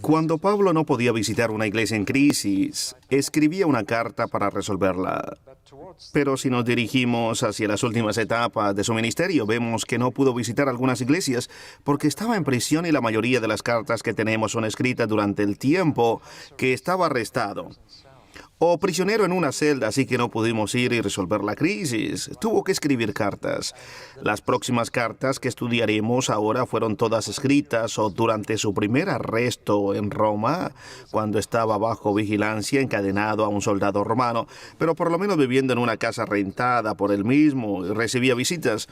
Cuando Pablo no podía visitar una iglesia en crisis, escribía una carta para resolverla. Pero si nos dirigimos hacia las últimas etapas de su ministerio, vemos que no pudo visitar algunas iglesias porque estaba en prisión y la mayoría de las cartas que tenemos son escritas durante el tiempo que estaba arrestado o prisionero en una celda, así que no pudimos ir y resolver la crisis. Tuvo que escribir cartas. Las próximas cartas que estudiaremos ahora fueron todas escritas o durante su primer arresto en Roma, cuando estaba bajo vigilancia, encadenado a un soldado romano, pero por lo menos viviendo en una casa rentada por él mismo y recibía visitas.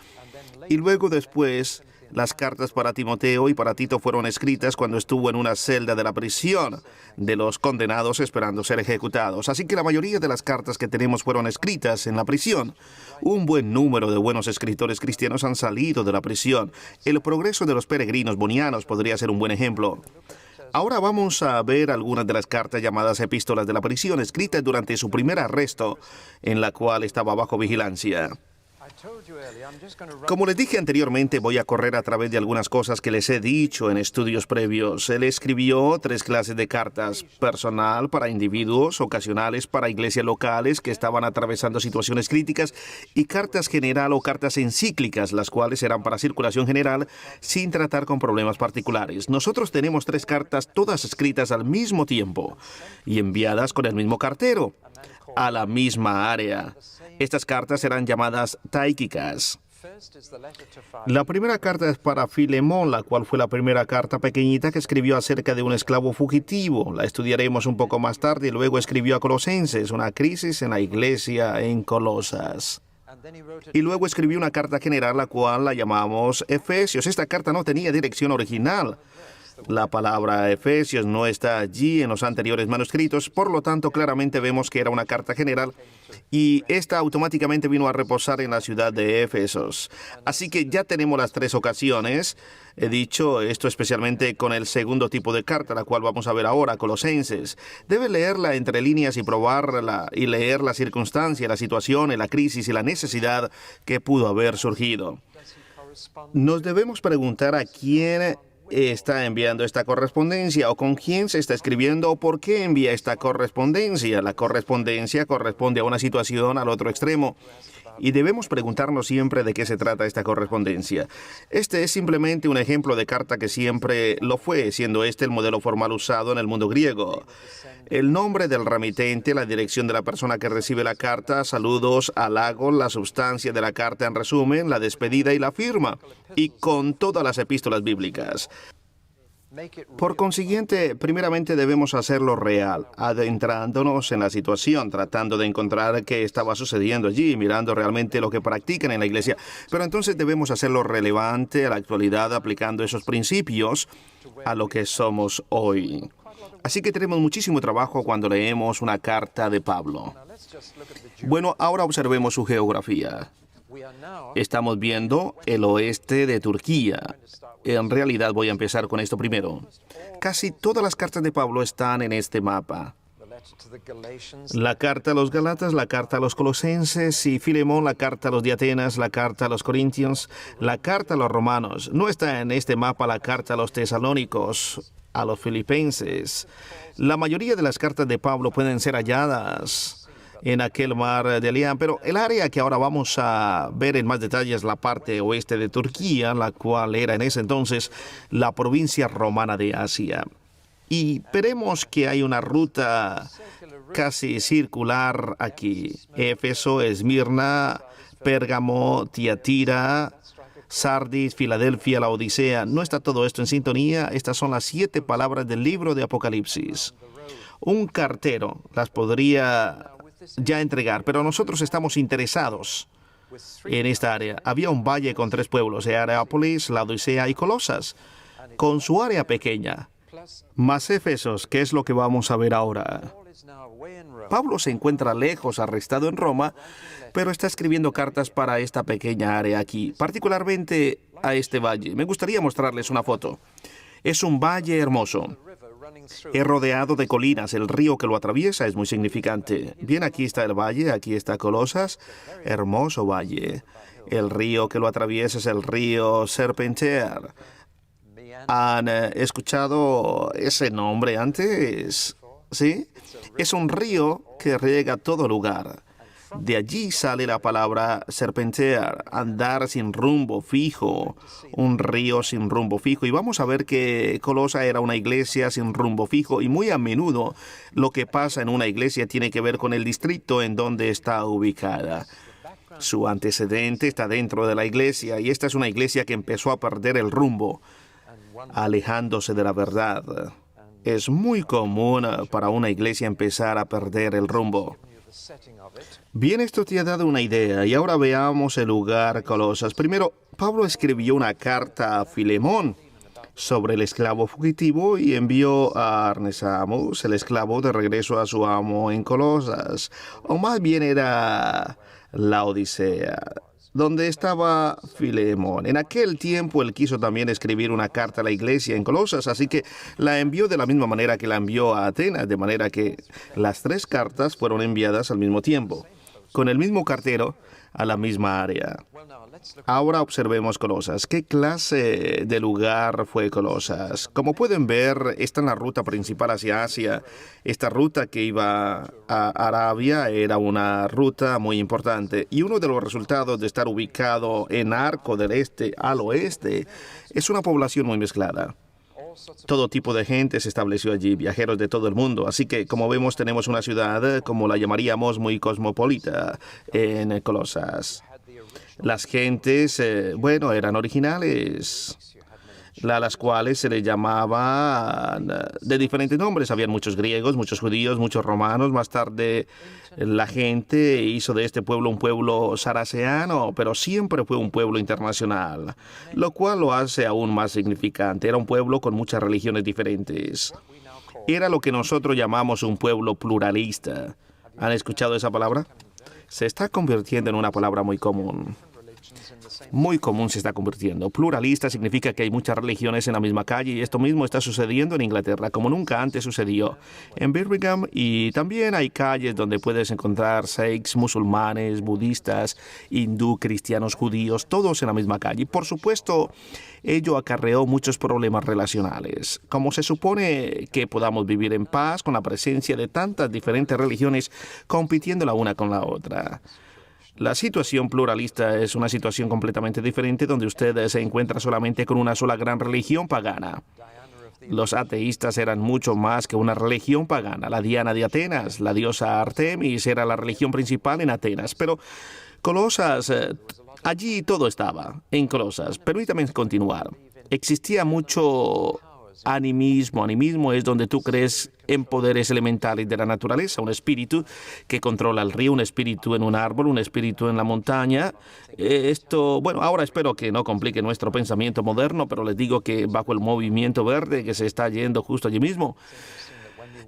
Y luego después, las cartas para Timoteo y para Tito fueron escritas cuando estuvo en una celda de la prisión de los condenados esperando ser ejecutados. Así que la mayoría de las cartas que tenemos fueron escritas en la prisión. Un buen número de buenos escritores cristianos han salido de la prisión. El progreso de los peregrinos bonianos podría ser un buen ejemplo. Ahora vamos a ver algunas de las cartas llamadas epístolas de la prisión, escritas durante su primer arresto, en la cual estaba bajo vigilancia. Como les dije anteriormente, voy a correr a través de algunas cosas que les he dicho en estudios previos. Él escribió 3 clases de cartas: personal para individuos, ocasionales para iglesias locales que estaban atravesando situaciones críticas, y cartas general o cartas encíclicas, las cuales eran para circulación general sin tratar con problemas particulares. Nosotros tenemos 3 cartas, todas escritas al mismo tiempo y enviadas con el mismo cartero a la misma área. Estas cartas eran llamadas táquicas. La primera carta es para Filemón, la cual fue la primera carta pequeñita que escribió acerca de un esclavo fugitivo. La estudiaremos un poco más tarde. Y luego escribió a Colosenses, una crisis en la iglesia en Colosas. Y luego escribió una carta general, la cual la llamamos Efesios. Esta carta no tenía dirección original. La palabra Efesios no está allí en los anteriores manuscritos, por lo tanto claramente vemos que era una carta general y esta automáticamente vino a reposar en la ciudad de Éfesos. Así que ya tenemos las 3 ocasiones. He dicho esto especialmente con el segundo tipo de carta, la cual vamos a ver ahora, Colosenses. Debe leerla entre líneas y probarla y leer la circunstancia, la situación, la crisis y la necesidad que pudo haber surgido. Nos debemos preguntar a quién está enviando esta correspondencia, o con quién se está escribiendo, o por qué envía esta correspondencia. La correspondencia corresponde a una situación al otro extremo, y debemos preguntarnos siempre de qué se trata esta correspondencia. Este es simplemente un ejemplo de carta que siempre lo fue, siendo este el modelo formal usado en el mundo griego. El nombre del remitente, la dirección de la persona que recibe la carta, saludos, halagos, la sustancia de la carta en resumen, la despedida y la firma, y con todas las epístolas bíblicas. Por consiguiente, primeramente debemos hacerlo real, adentrándonos en la situación, tratando de encontrar qué estaba sucediendo allí, mirando realmente lo que practican en la iglesia. Pero entonces debemos hacerlo relevante a la actualidad, aplicando esos principios a lo que somos hoy. Así que tenemos muchísimo trabajo cuando leemos una carta de Pablo. Bueno, ahora observemos su geografía. Estamos viendo el oeste de Turquía. En realidad voy a empezar con esto primero. Casi todas las cartas de Pablo están en este mapa. La carta a los Galatas, la carta a los Colosenses y Filemón, la carta a los de Atenas, la carta a los Corintios, la carta a los Romanos. No está en este mapa la carta a los Tesalónicos, a los Filipenses. La mayoría de las cartas de Pablo pueden ser halladas en aquel mar de Elián, pero el área que ahora vamos a ver en más detalle es la parte oeste de Turquía, la cual era en ese entonces la provincia romana de Asia. Y veremos que hay una ruta casi circular aquí: Éfeso, Esmirna, Pérgamo, Tiatira, Sardis, Filadelfia, la Odisea. ¿No está todo esto en sintonía? Estas son las 7 palabras del libro de Apocalipsis. Un cartero las podría ya entregar, pero nosotros estamos interesados en esta área. Había un valle con 3 pueblos: Hierapolis, la Odisea y Colosas, con su área pequeña, más Éfesos, que es lo que vamos a ver ahora. Pablo se encuentra lejos, arrestado en Roma, pero está escribiendo cartas para esta pequeña área aquí, particularmente a este valle. Me gustaría mostrarles una foto. Es un valle hermoso. Es rodeado de colinas. El río que lo atraviesa es muy significante. Bien, aquí está el valle, aquí está Colosas. Hermoso valle. El río que lo atraviesa es el río Serpenter. ¿Han escuchado ese nombre antes? ¿Sí? Es un río que riega todo lugar. De allí sale la palabra serpentear, andar sin rumbo fijo, un río sin rumbo fijo. Y vamos a ver que Colosa era una iglesia sin rumbo fijo y muy a menudo lo que pasa en una iglesia tiene que ver con el distrito en donde está ubicada. Su antecedente está dentro de la iglesia y esta es una iglesia que empezó a perder el rumbo, alejándose de la verdad. Es muy común para una iglesia empezar a perder el rumbo. Bien, esto te ha dado una idea y ahora veamos el lugar Colosas. Primero, Pablo escribió una carta a Filemón sobre el esclavo fugitivo y envió a Arnesamos, el esclavo, de regreso a su amo en Colosas. O más bien era la Odisea, donde estaba Filemón. En aquel tiempo él quiso también escribir una carta a la iglesia en Colosas, así que la envió de la misma manera que la envió a Atenas, de manera que las 3 cartas fueron enviadas al mismo tiempo, con el mismo cartero a la misma área. Ahora observemos Colosas. ¿Qué clase de lugar fue Colosas? Como pueden ver, está en la ruta principal hacia Asia. Esta ruta que iba a Arabia era una ruta muy importante. Y uno de los resultados de estar ubicado en Arco del Este al oeste es una población muy mezclada. Todo tipo de gente se estableció allí, viajeros de todo el mundo. Así que, como vemos, tenemos una ciudad, como la llamaríamos, muy cosmopolita en Colosas. Las gentes, eran originales, a las cuales se les llamaban de diferentes nombres. Habían muchos griegos, muchos judíos, muchos romanos. Más tarde la gente hizo de este pueblo un pueblo saraceano, pero siempre fue un pueblo internacional, lo cual lo hace aún más significante. Era un pueblo con muchas religiones diferentes. Era lo que nosotros llamamos un pueblo pluralista. ¿Han escuchado esa palabra? Se está convirtiendo en una palabra muy común. Muy común se está convirtiendo. Pluralista significa que hay muchas religiones en la misma calle y esto mismo está sucediendo en Inglaterra, como nunca antes sucedió en Birmingham, y también hay calles donde puedes encontrar sikhs, musulmanes, budistas, hindú, cristianos, judíos, todos en la misma calle. Y por supuesto, ello acarreó muchos problemas relacionales. ¿Cómo se supone que podamos vivir en paz con la presencia de tantas diferentes religiones compitiendo la una con la otra? La situación pluralista es una situación completamente diferente donde usted se encuentra solamente con una sola gran religión pagana. Los ateístas eran mucho más que una religión pagana. La Diana de Atenas, la diosa Artemis, era la religión principal en Atenas. Pero Colosas, allí todo estaba, en Colosas. Permítame continuar. Existía mucho animismo. Animismo es donde tú crees en poderes elementales de la naturaleza, un espíritu que controla el río, un espíritu en un árbol, un espíritu en la montaña. Ahora espero que no complique nuestro pensamiento moderno, pero les digo que bajo el movimiento verde que se está yendo justo allí mismo,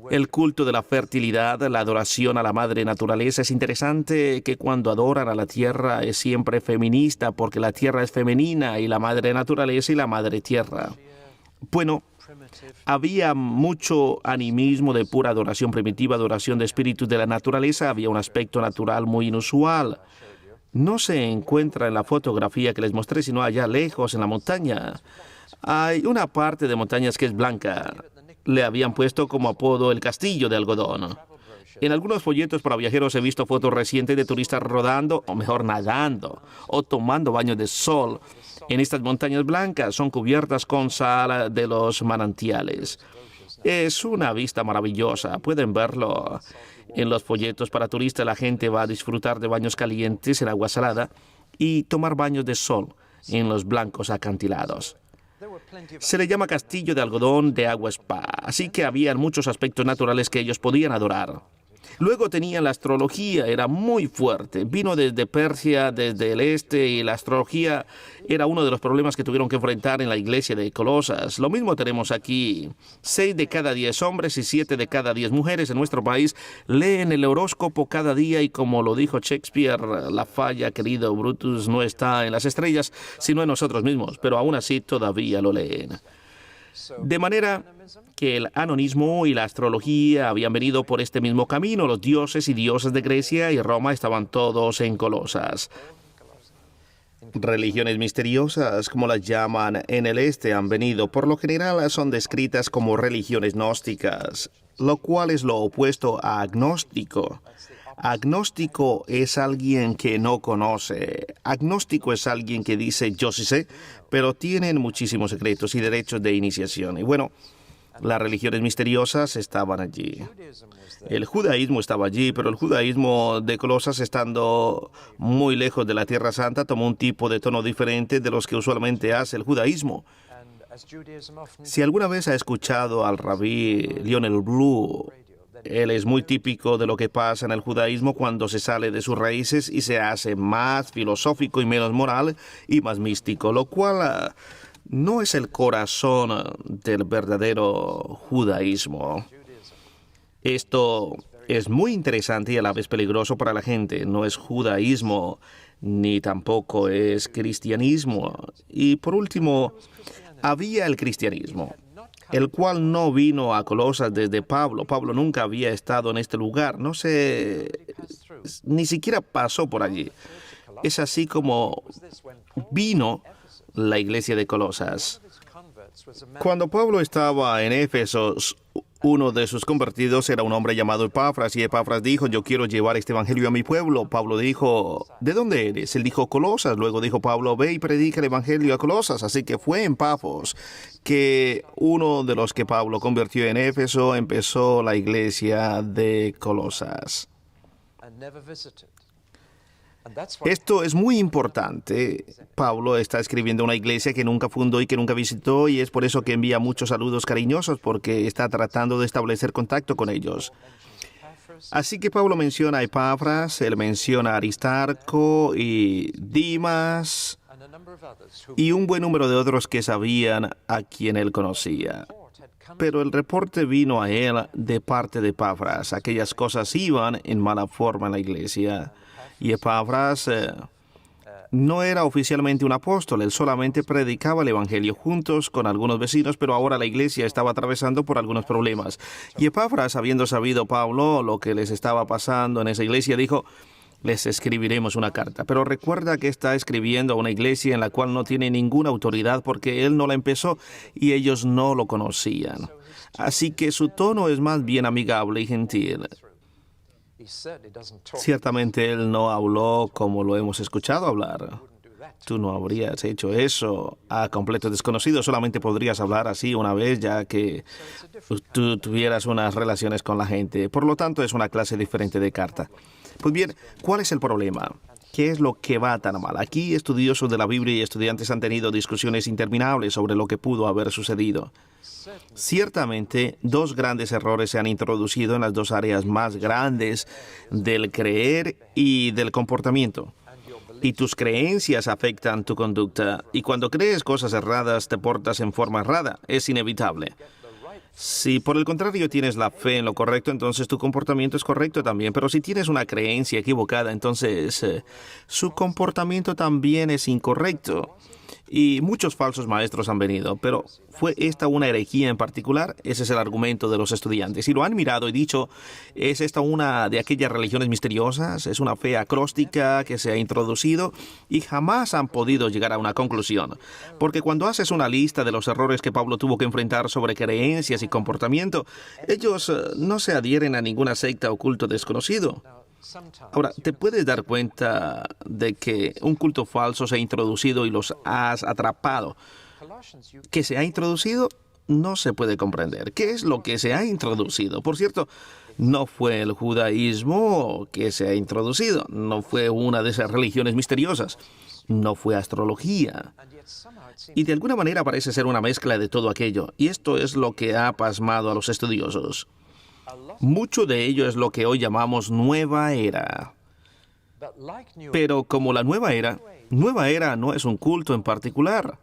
el culto de la fertilidad, la adoración a la madre naturaleza. Es interesante que cuando adoran a la tierra es siempre feminista, porque la tierra es femenina y la madre naturaleza y la madre tierra. Bueno, había mucho animismo de pura adoración primitiva, adoración de espíritus de la naturaleza. Había un aspecto natural muy inusual. No se encuentra en la fotografía que les mostré, sino allá lejos, en la montaña. Hay una parte de montañas que es blanca. Le habían puesto como apodo el castillo de algodón. En algunos folletos para viajeros he visto fotos recientes de turistas rodando, o mejor nadando, o tomando baños de sol en estas montañas blancas. Son cubiertas con sal de los manantiales. Es una vista maravillosa. Pueden verlo en los folletos para turistas. La gente va a disfrutar de baños calientes en agua salada y tomar baños de sol en los blancos acantilados. Se le llama castillo de algodón de agua spa, así que había muchos aspectos naturales que ellos podían adorar. Luego tenían la astrología, era muy fuerte. Vino desde Persia, desde el este, y la astrología era uno de los problemas que tuvieron que enfrentar en la iglesia de Colosas. Lo mismo tenemos aquí. 6 de cada 10 hombres y 7 de cada 10 mujeres en nuestro país leen el horóscopo cada día y, como lo dijo Shakespeare, la falla, querido Brutus, no está en las estrellas, sino en nosotros mismos, pero aún así todavía lo leen. De manera que el anonismo y la astrología habían venido por este mismo camino. Los dioses y diosas de Grecia y Roma estaban todos en Colosas. Religiones misteriosas, como las llaman en el este, han venido. Por lo general son descritas como religiones gnósticas, lo cual es lo opuesto a agnóstico. Agnóstico es alguien que no conoce. Agnóstico es alguien que dice yo sí sé, pero tienen muchísimos secretos y derechos de iniciación. Y bueno, las religiones misteriosas estaban allí. El judaísmo estaba allí, pero el judaísmo de Colosas, estando muy lejos de la Tierra Santa, tomó un tipo de tono diferente de los que usualmente hace el judaísmo. Si alguna vez ha escuchado al rabí Lionel Blue, él es muy típico de lo que pasa en el judaísmo cuando se sale de sus raíces y se hace más filosófico y menos moral y más místico, lo cual no es el corazón del verdadero judaísmo. Esto es muy interesante y a la vez peligroso para la gente. No es judaísmo ni tampoco es cristianismo. Y por último, había el cristianismo, el cual no vino a Colosas desde Pablo. Pablo nunca había estado en este lugar. No sé, ni siquiera pasó por allí. Es así como vino la iglesia de Colosas. Cuando Pablo estaba en Éfeso, uno de sus convertidos era un hombre llamado Epafras, y Epafras dijo, yo quiero llevar este evangelio a mi pueblo. Pablo dijo, ¿de dónde eres? Él dijo, Colosas. Luego dijo Pablo, ve y predica el evangelio a Colosas. Así que fue en Pafos que uno de los que Pablo convirtió en Éfeso empezó la iglesia de Colosas. Esto es muy importante. Pablo está escribiendo una iglesia que nunca fundó y que nunca visitó, y es por eso que envía muchos saludos cariñosos, porque está tratando de establecer contacto con ellos. Así que Pablo menciona a Epafras, él menciona a Aristarco y Dimas y un buen número de otros que sabían a quien él conocía. Pero el reporte vino a él de parte de Epafras. Aquellas cosas iban en mala forma en la iglesia. Y Epafras no era oficialmente un apóstol, él solamente predicaba el evangelio juntos con algunos vecinos, pero ahora la iglesia estaba atravesando por algunos problemas. Y Epafras, habiendo sabido Pablo lo que les estaba pasando en esa iglesia, dijo, les escribiremos una carta. Pero recuerda que está escribiendo a una iglesia en la cual no tiene ninguna autoridad porque él no la empezó y ellos no lo conocían. Así que su tono es más bien amigable y gentil. Ciertamente él no habló como lo hemos escuchado hablar. Tú no habrías hecho eso a completo desconocido. Solamente podrías hablar así una vez ya que tú tuvieras unas relaciones con la gente. Por lo tanto, es una clase diferente de carta. Pues bien, ¿cuál es el problema? ¿Qué es lo que va tan mal? Aquí estudiosos de la Biblia y estudiantes han tenido discusiones interminables sobre lo que pudo haber sucedido. Ciertamente, dos grandes errores se han introducido en las dos áreas más grandes del creer y del comportamiento. Y tus creencias afectan tu conducta. Y cuando crees cosas erradas, te portas en forma errada. Es inevitable. Si por el contrario tienes la fe en lo correcto, entonces tu comportamiento es correcto también. Pero si tienes una creencia equivocada, entonces su comportamiento también es incorrecto. Y muchos falsos maestros han venido, pero ¿fue esta una herejía en particular? Ese es el argumento de los estudiantes. Y lo han mirado y dicho, ¿es esta una de aquellas religiones misteriosas? ¿Es una fe acróstica que se ha introducido? Y jamás han podido llegar a una conclusión. Porque cuando haces una lista de los errores que Pablo tuvo que enfrentar sobre creencias y comportamiento, ellos no se adhieren a ninguna secta o culto desconocido. Ahora, ¿te puedes dar cuenta de que un culto falso se ha introducido y los has atrapado? ¿Qué se ha introducido? No se puede comprender. ¿Qué es lo que se ha introducido? Por cierto, no fue el judaísmo que se ha introducido, no fue una de esas religiones misteriosas, no fue astrología. Y de alguna manera parece ser una mezcla de todo aquello, y esto es lo que ha pasmado a los estudiosos. Mucho de ello es lo que hoy llamamos nueva era. Pero como la nueva era no es un culto en particular.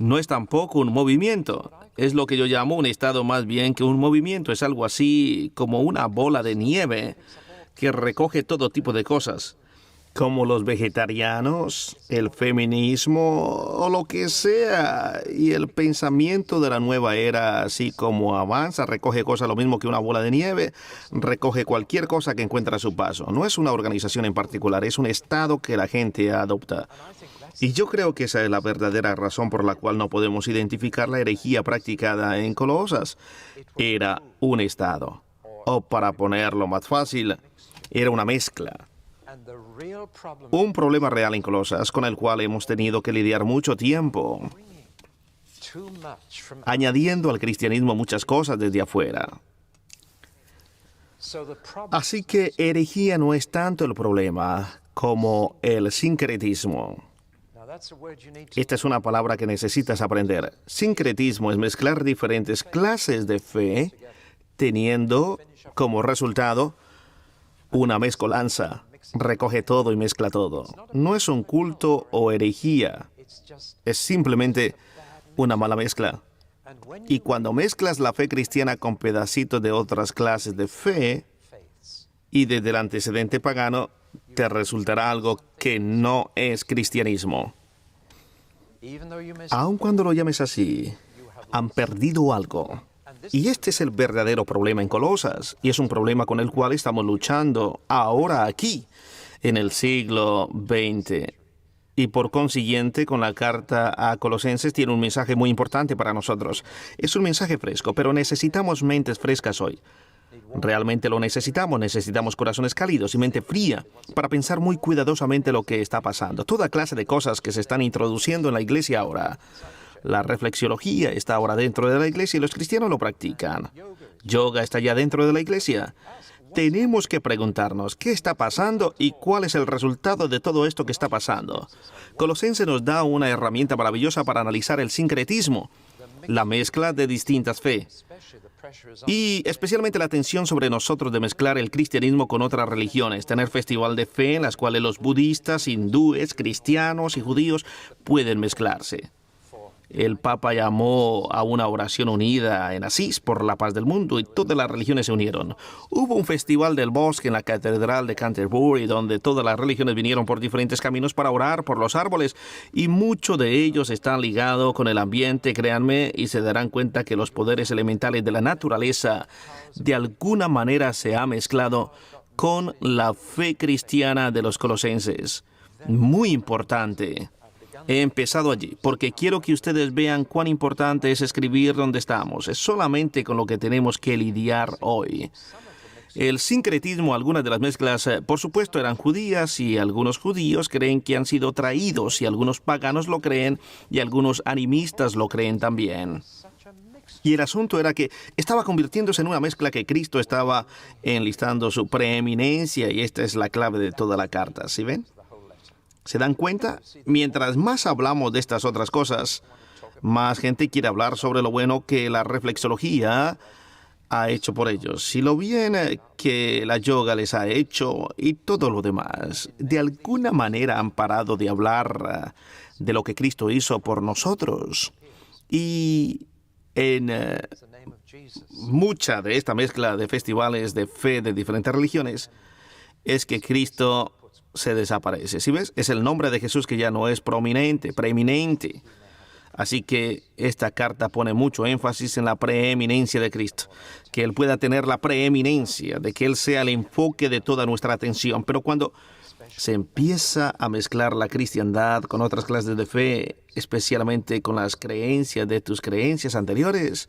No es tampoco un movimiento. Es lo que yo llamo un estado más bien que un movimiento. Es algo así como una bola de nieve que recoge todo tipo de cosas. Como los vegetarianos, el feminismo o lo que sea. Y el pensamiento de la nueva era, así como avanza, recoge cosas lo mismo que una bola de nieve, recoge cualquier cosa que encuentra a su paso. No es una organización en particular, es un estado que la gente adopta. Y yo creo que esa es la verdadera razón por la cual no podemos identificar la herejía practicada en Colosas. Era un estado. O para ponerlo más fácil, era una mezcla. Un problema real en Colosas con el cual hemos tenido que lidiar mucho tiempo, añadiendo al cristianismo muchas cosas desde afuera. Así que herejía no es tanto el problema como el sincretismo. Esta es una palabra que necesitas aprender. Sincretismo es mezclar diferentes clases de fe, teniendo como resultado una mezcolanza. Recoge todo y mezcla todo. No es un culto o herejía, es simplemente una mala mezcla. Y cuando mezclas la fe cristiana con pedacitos de otras clases de fe y desde el antecedente pagano, te resultará algo que no es cristianismo. Aun cuando lo llames así, han perdido algo. Y este es el verdadero problema en Colosas, y es un problema con el cual estamos luchando ahora aquí, en el siglo XX. Y por consiguiente, con la carta a Colosenses tiene un mensaje muy importante para nosotros. Es un mensaje fresco, pero necesitamos mentes frescas hoy. Realmente lo necesitamos. Necesitamos corazones cálidos y mente fría para pensar muy cuidadosamente lo que está pasando. Toda clase de cosas que se están introduciendo en la iglesia ahora. La reflexiología está ahora dentro de la iglesia y los cristianos lo practican. Yoga está ya dentro de la iglesia. Tenemos que preguntarnos qué está pasando y cuál es el resultado de todo esto que está pasando. Colosenses nos da una herramienta maravillosa para analizar el sincretismo, la mezcla de distintas fe, y especialmente la tensión sobre nosotros de mezclar el cristianismo con otras religiones, tener festival de fe en las cuales los budistas, hindúes, cristianos y judíos pueden mezclarse. El Papa llamó a una oración unida en Asís por la paz del mundo y todas las religiones se unieron. Hubo un festival del bosque en la Catedral de Canterbury donde todas las religiones vinieron por diferentes caminos para orar por los árboles y muchos de ellos están ligados con el ambiente, créanme, y se darán cuenta que los poderes elementales de la naturaleza de alguna manera se ha mezclado con la fe cristiana de los colosenses. Muy importante. He empezado allí, porque quiero que ustedes vean cuán importante es escribir donde estamos. Es solamente con lo que tenemos que lidiar hoy. El sincretismo, algunas de las mezclas, por supuesto, eran judías y algunos judíos creen que han sido traídos y algunos paganos lo creen y algunos animistas lo creen también. Y el asunto era que estaba convirtiéndose en una mezcla que Cristo estaba enlistando su preeminencia y esta es la clave de toda la carta, ¿sí ven? ¿Se dan cuenta? Mientras más hablamos de estas otras cosas, más gente quiere hablar sobre lo bueno que la reflexología ha hecho por ellos y lo bien que la yoga les ha hecho y todo lo demás. De alguna manera han parado de hablar de lo que Cristo hizo por nosotros. Y en mucha de esta mezcla de festivales de fe de diferentes religiones es que Cristo se desaparece. ¿Sí ves? Es el nombre de Jesús que ya no es prominente, preeminente. Así que esta carta pone mucho énfasis en la preeminencia de Cristo. Que Él pueda tener la preeminencia, de que Él sea el enfoque de toda nuestra atención. Pero cuando se empieza a mezclar la cristiandad con otras clases de fe, especialmente con las creencias de tus creencias anteriores,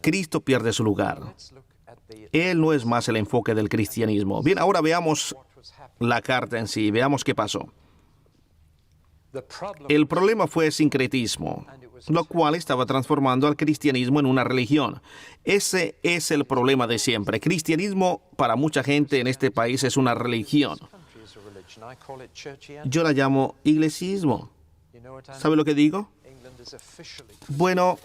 Cristo pierde su lugar. Él no es más el enfoque del cristianismo. Bien, ahora veamos la carta en sí. Veamos qué pasó. El problema fue sincretismo, lo cual estaba transformando al cristianismo en una religión. Ese es el problema de siempre. Cristianismo para mucha gente en este país es una religión. Yo la llamo iglesismo. ¿Sabe lo que digo? Bueno,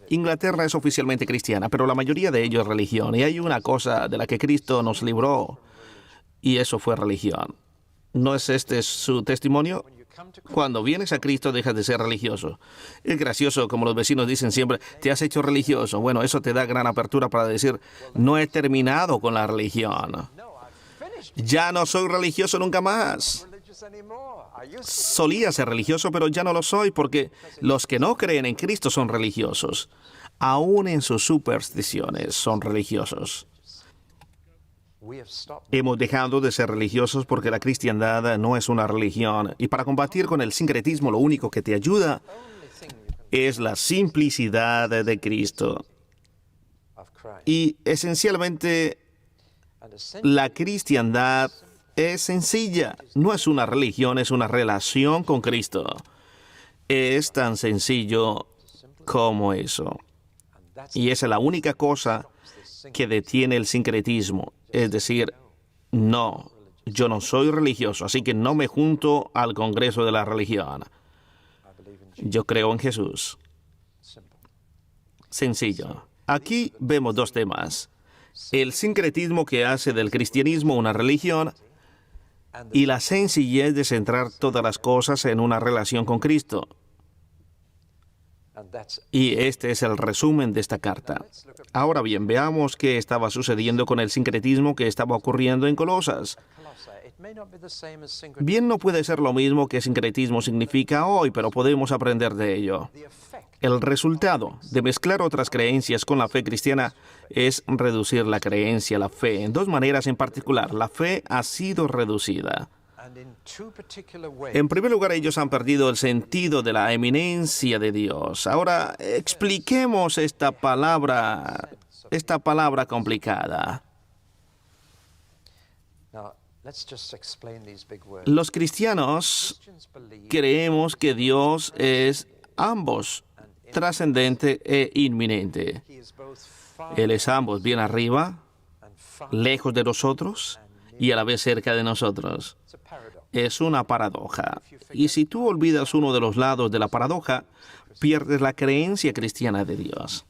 Inglaterra es oficialmente cristiana, pero la mayoría de ellos es religión. Y hay una cosa de la que Cristo nos libró. Y eso fue religión. ¿No es este su testimonio? Cuando vienes a Cristo dejas de ser religioso. Es gracioso, como los vecinos dicen siempre, te has hecho religioso. Bueno, eso te da gran apertura para decir, no he terminado con la religión. Ya no soy religioso nunca más. Solía ser religioso, pero ya no lo soy porque los que no creen en Cristo son religiosos. Aún en sus supersticiones son religiosos. Hemos dejado de ser religiosos porque la cristiandad no es una religión. Y para combatir con el sincretismo, lo único que te ayuda es la simplicidad de Cristo. Y esencialmente, la cristiandad es sencilla. No es una religión, es una relación con Cristo. Es tan sencillo como eso. Y esa es la única cosa que detiene el sincretismo. Es decir, no, yo no soy religioso, así que no me junto al Congreso de la religión. Yo creo en Jesús. Sencillo. Aquí vemos dos temas. El sincretismo que hace del cristianismo una religión y la sencillez de centrar todas las cosas en una relación con Cristo. Y este es el resumen de esta carta. Ahora bien, veamos qué estaba sucediendo con el sincretismo que estaba ocurriendo en Colosas. Bien, no puede ser lo mismo que sincretismo significa hoy, pero podemos aprender de ello. El resultado de mezclar otras creencias con la fe cristiana es reducir la creencia, la fe, en dos maneras en particular. La fe ha sido reducida. En primer lugar, ellos han perdido el sentido de la eminencia de Dios. Ahora, expliquemos esta palabra complicada. Los cristianos creemos que Dios es ambos, trascendente e inminente. Él es ambos, bien arriba, lejos de nosotros y a la vez cerca de nosotros. Es una paradoja. Y si tú olvidas uno de los lados de la paradoja, pierdes la creencia cristiana de Dios.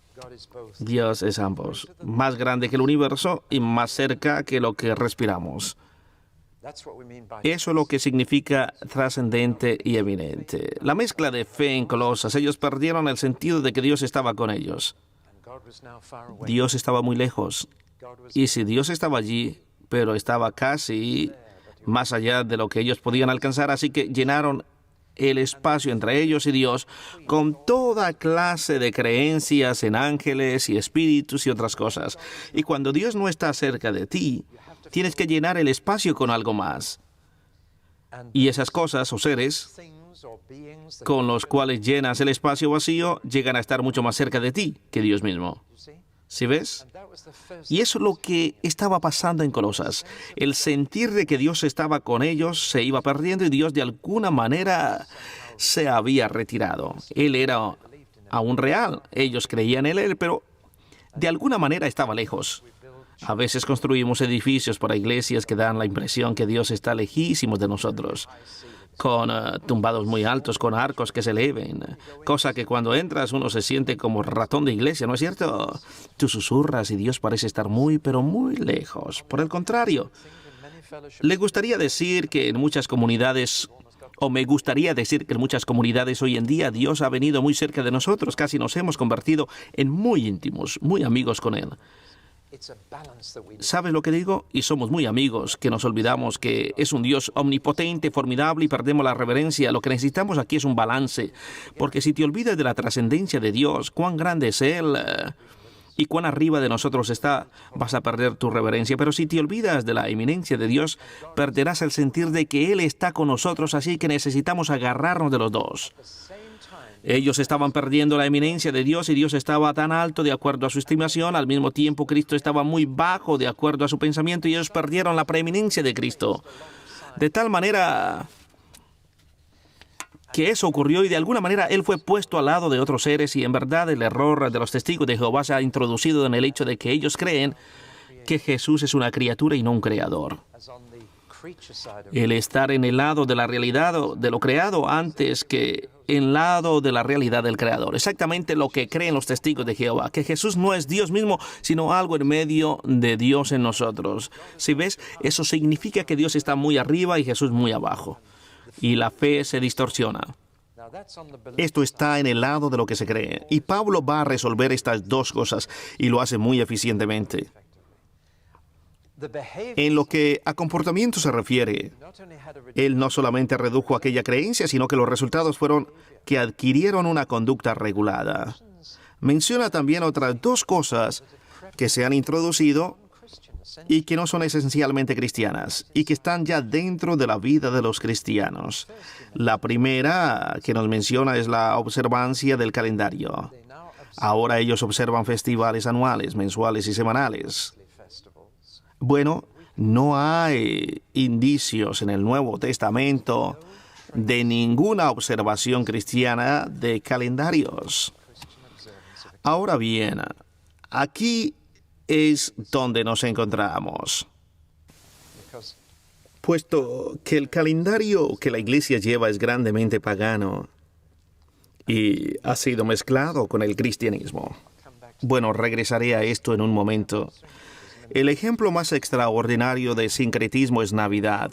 Dios es ambos, más grande que el universo y más cerca que lo que respiramos. Eso es lo que significa trascendente y eminente. La mezcla de fe en Colosas, ellos perdieron el sentido de que Dios estaba con ellos. Dios estaba muy lejos. Y si Dios estaba allí, pero estaba casi más allá de lo que ellos podían alcanzar, así que llenaron el espacio entre ellos y Dios con toda clase de creencias en ángeles y espíritus y otras cosas. Y cuando Dios no está cerca de ti, tienes que llenar el espacio con algo más. Y esas cosas o seres con los cuales llenas el espacio vacío llegan a estar mucho más cerca de ti que Dios mismo. ¿Sí ves? Y eso es lo que estaba pasando en Colosas. El sentir de que Dios estaba con ellos se iba perdiendo y Dios de alguna manera se había retirado. Él era aún real. Ellos creían en Él, pero de alguna manera estaba lejos. A veces construimos edificios para iglesias que dan la impresión que Dios está lejísimos de nosotros, con tumbados muy altos, con arcos que se eleven, cosa que cuando entras uno se siente como ratón de iglesia, ¿no es cierto? Tú susurras y Dios parece estar muy, pero muy lejos. Por el contrario, le gustaría decir que en muchas comunidades, o me gustaría decir que en muchas comunidades hoy en día Dios ha venido muy cerca de nosotros, casi nos hemos convertido en muy íntimos, muy amigos con Él. ¿Sabes lo que digo? Y somos muy amigos, que nos olvidamos que es un Dios omnipotente, formidable y perdemos la reverencia. Lo que necesitamos aquí es un balance, porque si te olvidas de la trascendencia de Dios, cuán grande es Él y cuán arriba de nosotros está, vas a perder tu reverencia. Pero si te olvidas de la eminencia de Dios, perderás el sentir de que Él está con nosotros, así que necesitamos agarrarnos de los dos. Ellos estaban perdiendo la eminencia de Dios y Dios estaba tan alto de acuerdo a su estimación. Al mismo tiempo, Cristo estaba muy bajo de acuerdo a su pensamiento y ellos perdieron la preeminencia de Cristo. De tal manera que eso ocurrió y de alguna manera Él fue puesto al lado de otros seres y en verdad el error de los testigos de Jehová se ha introducido en el hecho de que ellos creen que Jesús es una criatura y no un creador. El estar en el lado de la realidad de lo creado antes que en el lado de la realidad del Creador. Exactamente lo que creen los testigos de Jehová, que Jesús no es Dios mismo, sino algo en medio de Dios en nosotros. Si ves, eso significa que Dios está muy arriba y Jesús muy abajo. Y la fe se distorsiona. Esto está en el lado de lo que se cree. Y Pablo va a resolver estas dos cosas y lo hace muy eficientemente. En lo que a comportamiento se refiere, él no solamente redujo aquella creencia, sino que los resultados fueron que adquirieron una conducta regulada. Menciona también otras dos cosas que se han introducido y que no son esencialmente cristianas y que están ya dentro de la vida de los cristianos. La primera que nos menciona es la observancia del calendario. Ahora ellos observan festivales anuales, mensuales y semanales. Bueno, no hay indicios en el Nuevo Testamento de ninguna observación cristiana de calendarios. Ahora bien, aquí es donde nos encontramos. Puesto que el calendario que la Iglesia lleva es grandemente pagano y ha sido mezclado con el cristianismo. Bueno, regresaré a esto en un momento. El ejemplo más extraordinario de sincretismo es Navidad.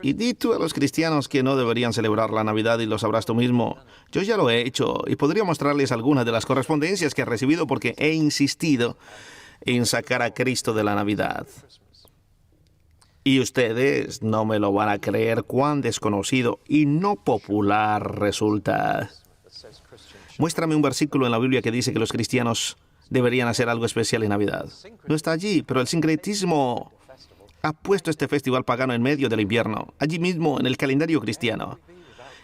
Y di tú a los cristianos que no deberían celebrar la Navidad y lo sabrás tú mismo. Yo ya lo he hecho y podría mostrarles algunas de las correspondencias que he recibido porque he insistido en sacar a Cristo de la Navidad. Y ustedes no me lo van a creer cuán desconocido y no popular resulta. Muéstrame un versículo en la Biblia que dice que los cristianos deberían hacer algo especial en Navidad. No está allí, pero el sincretismo ha puesto este festival pagano en medio del invierno, allí mismo en el calendario cristiano.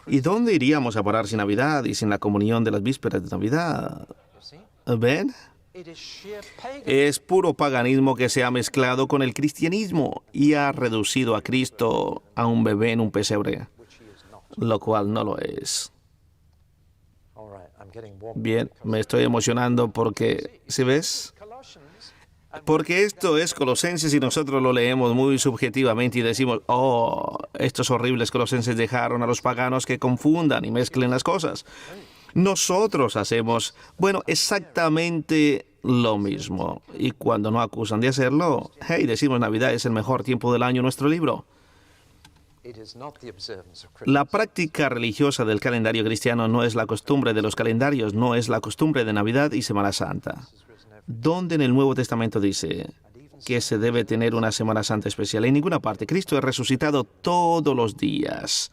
¿Y dónde iríamos a parar sin Navidad y sin la comunión de las vísperas de Navidad? ¿Ven? Es puro paganismo que se ha mezclado con el cristianismo y ha reducido a Cristo a un bebé en un pesebre, lo cual no lo es. Bien, me estoy emocionando porque, ¿sí ves? Porque esto es Colosenses y nosotros lo leemos muy subjetivamente y decimos, oh, estos horribles colosenses dejaron a los paganos que confundan y mezclen las cosas. Nosotros hacemos, bueno, exactamente lo mismo. Y cuando no acusan de hacerlo, hey, decimos Navidad es el mejor tiempo del año en nuestro libro. La práctica religiosa del calendario cristiano no es la costumbre de los calendarios, no es la costumbre de Navidad y Semana Santa. ¿Dónde en el Nuevo Testamento dice que se debe tener una Semana Santa especial? En ninguna parte. Cristo es resucitado todos los días.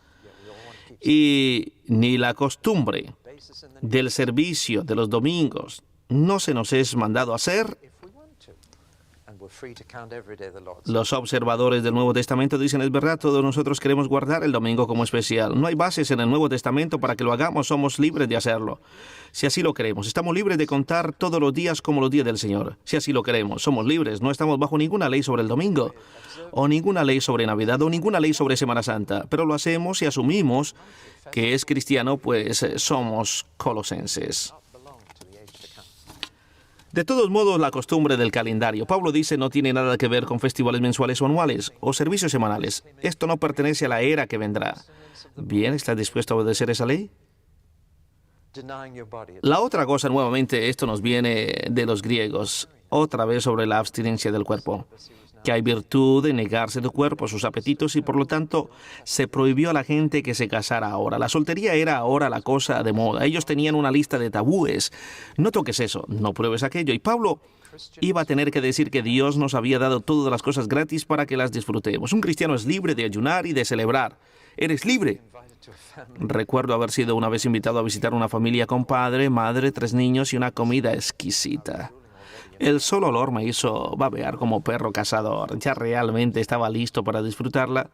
Y ni la costumbre del servicio de los domingos no se nos es mandado hacer. Los observadores del Nuevo Testamento dicen, es verdad, todos nosotros queremos guardar el domingo como especial. No hay bases en el Nuevo Testamento para que lo hagamos, somos libres de hacerlo. Si así lo queremos, estamos libres de contar todos los días como los días del Señor. Si así lo queremos, somos libres, no estamos bajo ninguna ley sobre el domingo, o ninguna ley sobre Navidad, o ninguna ley sobre Semana Santa. Pero lo hacemos y asumimos que es cristiano, pues somos colosenses. De todos modos, la costumbre del calendario, Pablo dice, no tiene nada que ver con festivales mensuales o anuales o servicios semanales. Esto no pertenece a la era que vendrá. Bien, ¿estás dispuesto a obedecer esa ley? La otra cosa, nuevamente, esto nos viene de los griegos, otra vez sobre la abstinencia del cuerpo. Que hay virtud en negarse del cuerpo, sus apetitos, y por lo tanto se prohibió a la gente que se casara ahora. La soltería era ahora la cosa de moda. Ellos tenían una lista de tabúes. No toques eso, no pruebes aquello. Y Pablo iba a tener que decir que Dios nos había dado todas las cosas gratis para que las disfrutemos. Un cristiano es libre de ayunar y de celebrar. Eres libre. Recuerdo haber sido una vez invitado a visitar una familia con padre, madre, 3 niños y una comida exquisita. El solo olor me hizo babear como perro cazador. Ya realmente estaba listo para disfrutarla.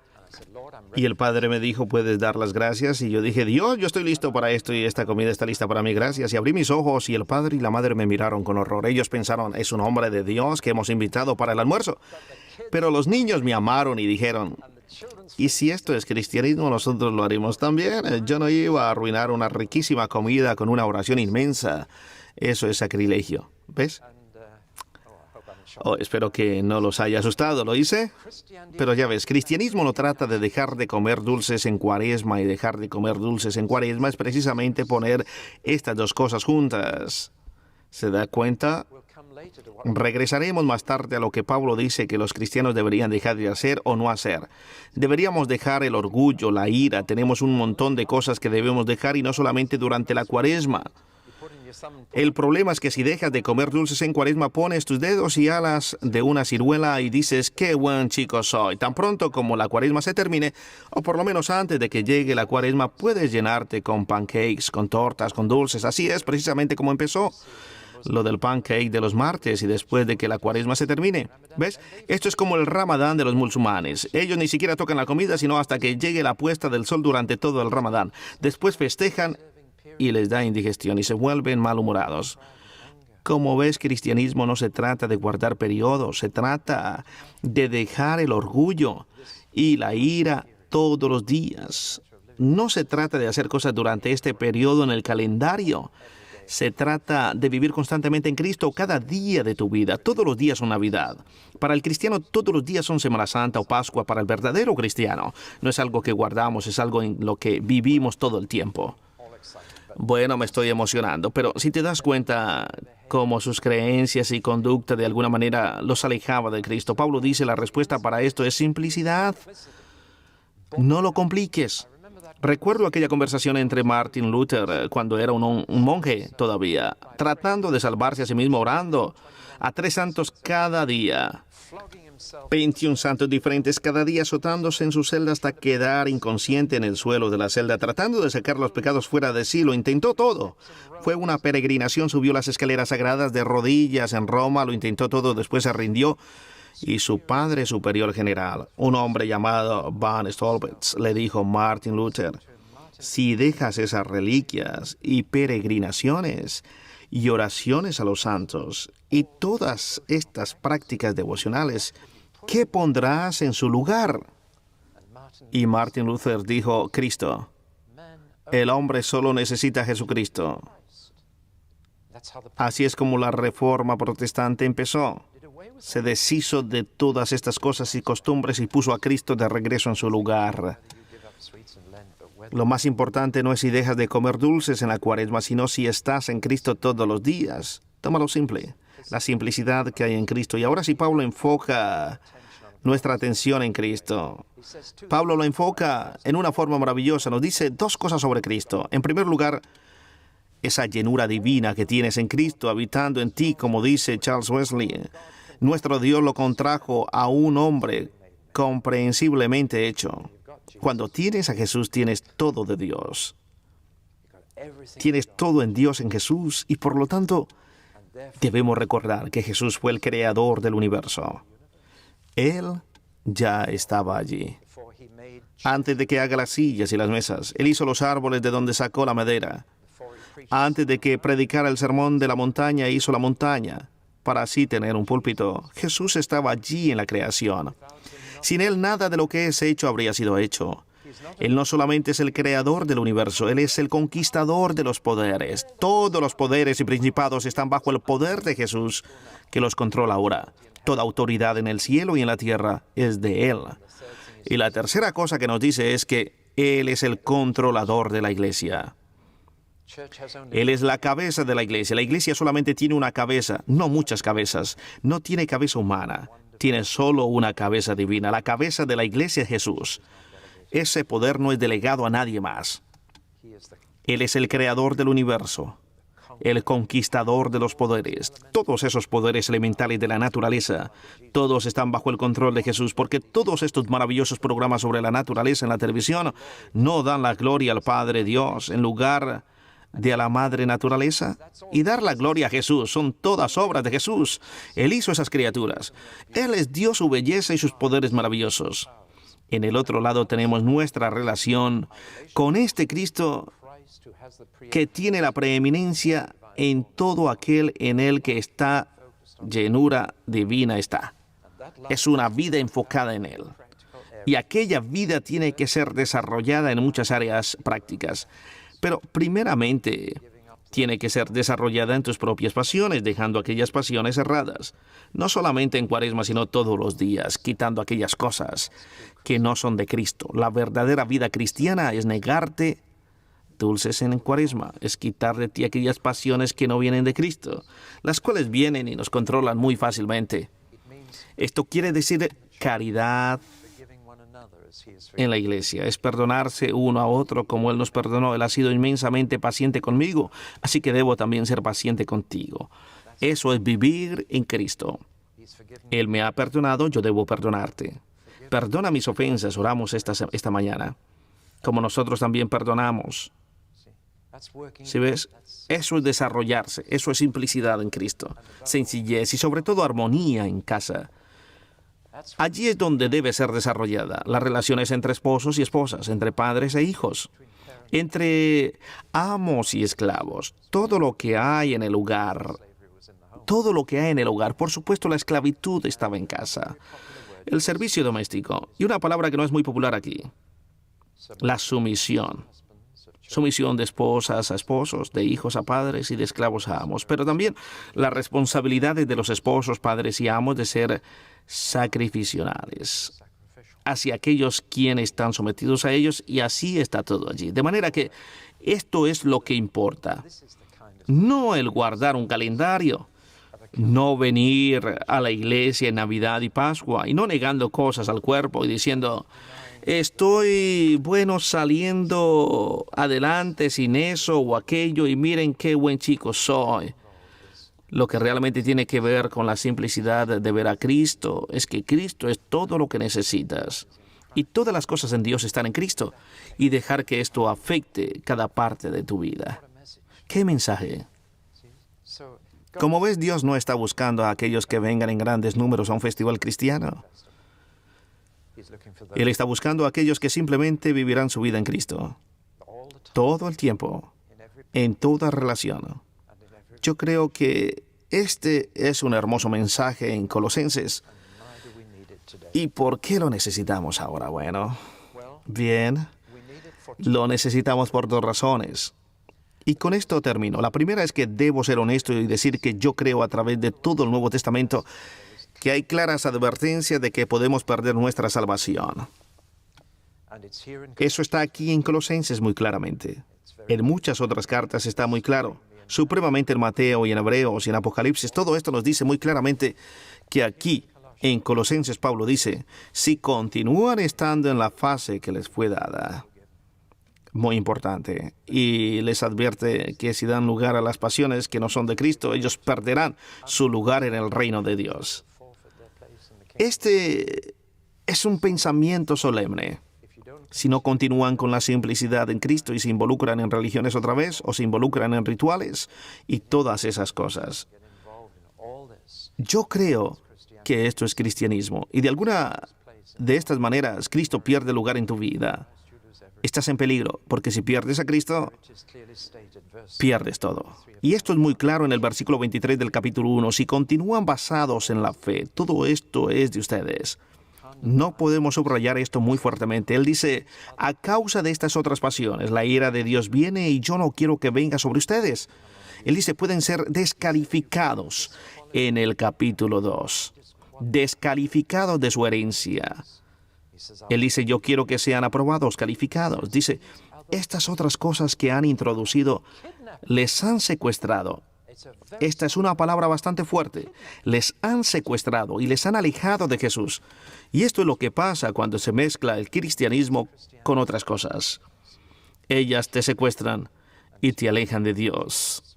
Y el padre me dijo, ¿puedes dar las gracias? Y yo dije, Dios, yo estoy listo para esto y esta comida está lista para mí, gracias. Y abrí mis ojos y el padre y la madre me miraron con horror. Ellos pensaron, es un hombre de Dios que hemos invitado para el almuerzo. Pero los niños me amaron y dijeron, ¿y si esto es cristianismo, nosotros lo haremos también? Yo no iba a arruinar una riquísima comida con una oración inmensa. Eso es sacrilegio. ¿Ves? Oh, espero que no los haya asustado, ¿lo hice? Pero ya ves, cristianismo no trata de dejar de comer dulces en Cuaresma, y dejar de comer dulces en Cuaresma es precisamente poner estas dos cosas juntas. ¿Se da cuenta? Regresaremos más tarde a lo que Pablo dice que los cristianos deberían dejar de hacer o no hacer. Deberíamos dejar el orgullo, la ira, tenemos un montón de cosas que debemos dejar y no solamente durante la Cuaresma. El problema es que si dejas de comer dulces en Cuaresma, pones tus dedos y alas de una ciruela y dices, qué buen chico soy. Tan pronto como la Cuaresma se termine, o por lo menos antes de que llegue la Cuaresma, puedes llenarte con pancakes, con tortas, con dulces. Así es precisamente como empezó. lo del pancake de los martes y después de que la cuaresma se termine. ¿Ves? Esto es como el Ramadán de los musulmanes. Ellos ni siquiera tocan la comida sino hasta que llegue la puesta del sol durante todo el Ramadán. Después festejan y les da indigestión y se vuelven malhumorados. Como ves, cristianismo no se trata de guardar periodos, se trata de dejar el orgullo y la ira todos los días. No se trata de hacer cosas durante este periodo en el calendario. Se trata de vivir constantemente en Cristo cada día de tu vida. Todos los días son Navidad. Para el cristiano, todos los días son Semana Santa o Pascua para el verdadero cristiano. No es algo que guardamos, es algo en lo que vivimos todo el tiempo. Bueno, me estoy emocionando, pero si te das cuenta cómo sus creencias y conducta de alguna manera los alejaba de Cristo, Pablo dice la respuesta para esto es simplicidad. No lo compliques. Recuerdo aquella conversación entre Martin Luther cuando era un monje todavía, tratando de salvarse a sí mismo orando a 3 santos cada día. 21 santos diferentes cada día azotándose en su celda hasta quedar inconsciente en el suelo de la celda, tratando de sacar los pecados fuera de sí. Lo intentó todo. Fue una peregrinación, subió las escaleras sagradas de rodillas en Roma, lo intentó todo, después se rindió. Y su padre superior general, un hombre llamado Van Stolberts, le dijo: Martin Luther, si dejas esas reliquias y peregrinaciones y oraciones a los santos y todas estas prácticas devocionales, ¿qué pondrás en su lugar? Y Martin Luther dijo: Cristo. El hombre solo necesita a Jesucristo. Así es como la Reforma Protestante empezó. Se deshizo de todas estas cosas y costumbres y puso a Cristo de regreso en su lugar. Lo más importante no es si dejas de comer dulces en la cuaresma, sino si estás en Cristo todos los días. Tómalo simple, la simplicidad que hay en Cristo. Y ahora sí, Pablo enfoca nuestra atención en Cristo. Pablo lo enfoca en una forma maravillosa. Nos dice 2 cosas sobre Cristo. En primer lugar, esa llenura divina que tienes en Cristo habitando en ti, como dice Charles Wesley. Nuestro Dios lo contrajo a un hombre comprensiblemente hecho. Cuando tienes a Jesús, tienes todo de Dios. Tienes todo en Dios, en Jesús, y por lo tanto, debemos recordar que Jesús fue el creador del universo. Él ya estaba allí. Antes de que haga las sillas y las mesas, Él hizo los árboles de donde sacó la madera. Antes de que predicara el sermón de la montaña, hizo la montaña, para así tener un púlpito. Jesús estaba allí en la creación. Sin Él, nada de lo que es hecho habría sido hecho. Él no solamente es el creador del universo, Él es el conquistador de los poderes. Todos los poderes y principados están bajo el poder de Jesús, que los controla ahora. Toda autoridad en el cielo y en la tierra es de Él. Y la tercera cosa que nos dice es que Él es el controlador de la iglesia. Él es la cabeza de la iglesia. La iglesia solamente tiene una cabeza, no muchas cabezas. No tiene cabeza humana. Tiene solo una cabeza divina. La cabeza de la iglesia es Jesús. Ese poder no es delegado a nadie más. Él es el creador del universo, el conquistador de los poderes. Todos esos poderes elementales de la naturaleza, todos están bajo el control de Jesús, porque todos estos maravillosos programas sobre la naturaleza en la televisión no dan la gloria al Padre Dios en lugar de a la Madre Naturaleza, y dar la gloria a Jesús. Son todas obras de Jesús. Él hizo esas criaturas. Él les dio su belleza y sus poderes maravillosos. En el otro lado tenemos nuestra relación con este Cristo que tiene la preeminencia en todo aquel en Él que está, llenura divina está. Es una vida enfocada en Él. Y aquella vida tiene que ser desarrollada en muchas áreas prácticas. Pero primeramente tiene que ser desarrollada en tus propias pasiones, dejando aquellas pasiones cerradas. No solamente en Cuaresma, sino todos los días, quitando aquellas cosas que no son de Cristo. La verdadera vida cristiana es negarte dulces en Cuaresma, es quitar de ti aquellas pasiones que no vienen de Cristo, las cuales vienen y nos controlan muy fácilmente. Esto quiere decir caridad en la iglesia, es perdonarse uno a otro como Él nos perdonó. Él ha sido inmensamente paciente conmigo, así que debo también ser paciente contigo. Eso es vivir en Cristo. Él me ha perdonado, yo debo perdonarte. Perdona mis ofensas, oramos esta mañana, como nosotros también perdonamos. ¿Sí ves? Eso es desarrollarse, eso es simplicidad en Cristo, sencillez y sobre todo armonía en casa. Allí es donde debe ser desarrollada las relaciones entre esposos y esposas, entre padres e hijos, entre amos y esclavos, todo lo que hay en el hogar. Todo lo que hay en el hogar. Por supuesto, la esclavitud estaba en casa. El servicio doméstico. Y una palabra que no es muy popular aquí. La sumisión. Sumisión de esposas a esposos, de hijos a padres y de esclavos a amos. Pero también las responsabilidades de los esposos, padres y amos de ser sacrificiales hacia aquellos quienes están sometidos a ellos, y así está todo allí. De manera que esto es lo que importa. No el guardar un calendario, no venir a la iglesia en Navidad y Pascua y no negando cosas al cuerpo y diciendo, estoy, saliendo adelante sin eso o aquello y miren qué buen chico soy. Lo que realmente tiene que ver con la simplicidad de ver a Cristo es que Cristo es todo lo que necesitas. Y todas las cosas en Dios están en Cristo. Y dejar que esto afecte cada parte de tu vida. ¿Qué mensaje? Como ves, Dios no está buscando a aquellos que vengan en grandes números a un festival cristiano. Él está buscando a aquellos que simplemente vivirán su vida en Cristo. Todo el tiempo, en toda relación. Yo creo que este es un hermoso mensaje en Colosenses. ¿Y por qué lo necesitamos ahora? Bueno, bien, lo necesitamos por dos razones. Y con esto termino. La primera es que debo ser honesto y decir que yo creo a través de todo el Nuevo Testamento que hay claras advertencias de que podemos perder nuestra salvación. Eso está aquí en Colosenses muy claramente. En muchas otras cartas está muy claro. Supremamente en Mateo y en Hebreos y en Apocalipsis. Todo esto nos dice muy claramente que aquí, en Colosenses, Pablo dice, si continúan estando en la fase que les fue dada. Muy importante. Y les advierte que si dan lugar a las pasiones que no son de Cristo, ellos perderán su lugar en el reino de Dios. Este es un pensamiento solemne. Si no continúan con la simplicidad en Cristo y se involucran en religiones otra vez, o se involucran en rituales y todas esas cosas. Yo creo que esto es cristianismo. Y de alguna de estas maneras, Cristo pierde lugar en tu vida. Estás en peligro, porque si pierdes a Cristo, pierdes todo. Y esto es muy claro en el versículo 23 del capítulo 1. Si continúan basados en la fe, todo esto es de ustedes. No podemos subrayar esto muy fuertemente. Él dice, a causa de estas otras pasiones, la ira de Dios viene y yo no quiero que venga sobre ustedes. Él dice, pueden ser descalificados en el capítulo 2. Descalificados de su herencia. Él dice, yo quiero que sean aprobados, calificados. Dice, estas otras cosas que han introducido les han secuestrado. Esta es una palabra bastante fuerte. Les han secuestrado y les han alejado de Jesús. Y esto es lo que pasa cuando se mezcla el cristianismo con otras cosas. Ellas te secuestran y te alejan de Dios.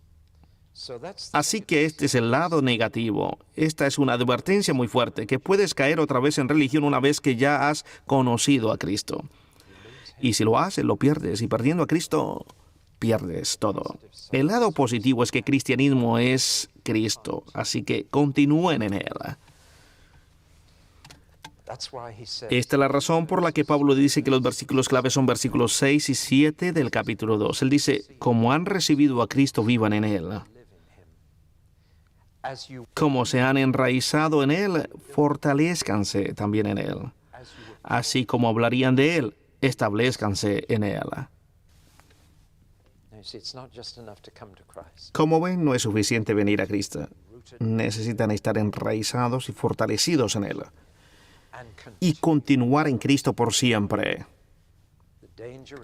Así que este es el lado negativo. Esta es una advertencia muy fuerte, que puedes caer otra vez en religión una vez que ya has conocido a Cristo. Y si lo haces, lo pierdes. Y perdiendo a Cristo, pierdes todo. El lado positivo es que cristianismo es Cristo, así que continúen en él. Esta es la razón por la que Pablo dice que los versículos clave son versículos 6 y 7 del capítulo 2. Él dice, como han recibido a Cristo, vivan en él. Como se han enraizado en él, fortalezcanse también en él. Así como hablarían de él, establezcanse en él. Como ven, no es suficiente venir a Cristo. Necesitan estar enraizados y fortalecidos en él. Y continuar en Cristo por siempre.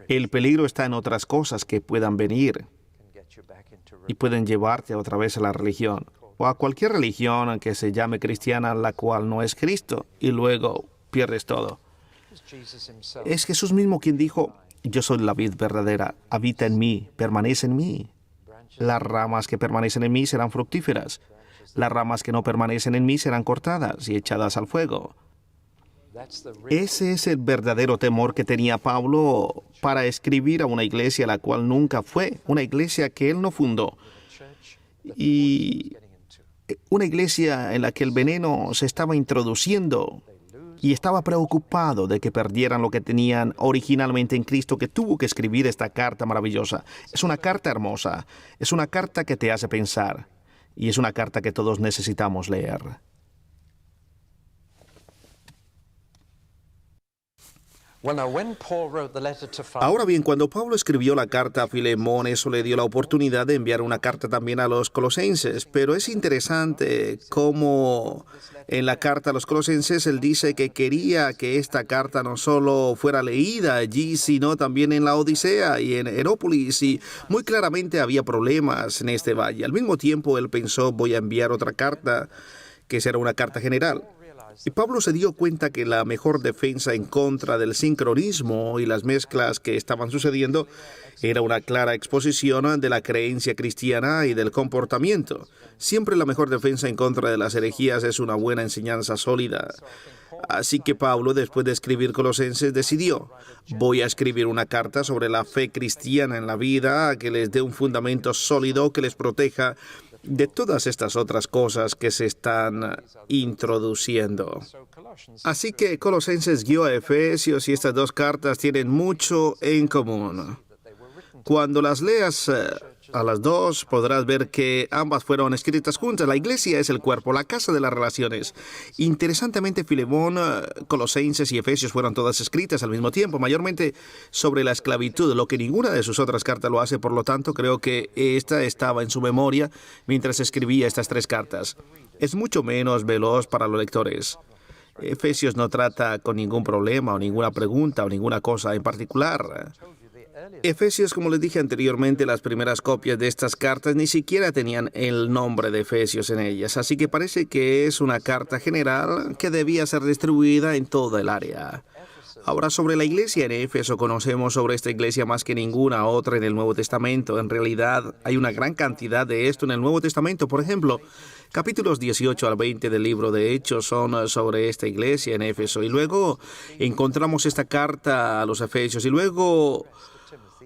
El peligro está en otras cosas que puedan venir y pueden llevarte otra vez a la religión o a cualquier religión que se llame cristiana, la cual no es Cristo, y luego pierdes todo. Es Jesús mismo quien dijo, yo soy la vid verdadera, habita en mí, permanece en mí. Las ramas que permanecen en mí serán fructíferas. Las ramas que no permanecen en mí serán cortadas y echadas al fuego. Ese es el verdadero temor que tenía Pablo para escribir a una iglesia a la cual nunca fue, una iglesia que él no fundó, y una iglesia en la que el veneno se estaba introduciendo, y estaba preocupado de que perdieran lo que tenían originalmente en Cristo, que tuvo que escribir esta carta maravillosa. Es una carta hermosa, es una carta que te hace pensar, y es una carta que todos necesitamos leer. Ahora bien, cuando Pablo escribió la carta a Filemón, eso le dio la oportunidad de enviar una carta también a los colosenses. Pero es interesante cómo en la carta a los colosenses él dice que quería que esta carta no solo fuera leída allí, sino también en la Odisea y en Herópolis. Y muy claramente había problemas en este valle. Al mismo tiempo él pensó, voy a enviar otra carta, que será una carta general. Y Pablo se dio cuenta que la mejor defensa en contra del sincronismo y las mezclas que estaban sucediendo era una clara exposición de la creencia cristiana y del comportamiento. Siempre la mejor defensa en contra de las herejías es una buena enseñanza sólida. Así que Pablo, después de escribir Colosenses, decidió, voy a escribir una carta sobre la fe cristiana en la vida, que les dé un fundamento sólido, que les proteja de todas estas otras cosas que se están introduciendo. Así que Colosenses guió a Efesios y estas dos cartas tienen mucho en común. Cuando las leas a las dos, podrás ver que ambas fueron escritas juntas. La iglesia es el cuerpo, la casa de las relaciones. Interesantemente, Filemón, Colosenses y Efesios fueron todas escritas al mismo tiempo, mayormente sobre la esclavitud, lo que ninguna de sus otras cartas lo hace. Por lo tanto, creo que esta estaba en su memoria mientras escribía estas tres cartas. Es mucho menos veloz para los lectores. Efesios no trata con ningún problema o ninguna pregunta o ninguna cosa en particular. Efesios, como les dije anteriormente, las primeras copias de estas cartas ni siquiera tenían el nombre de Efesios en ellas, así que parece que es una carta general que debía ser distribuida en toda el área. Ahora, sobre la iglesia en Éfeso, conocemos sobre esta iglesia más que ninguna otra en el Nuevo Testamento. En realidad, hay una gran cantidad de esto en el Nuevo Testamento. Por ejemplo, capítulos 18 al 20 del libro de Hechos son sobre esta iglesia en Éfeso. Y luego encontramos esta carta a los Efesios. Y luego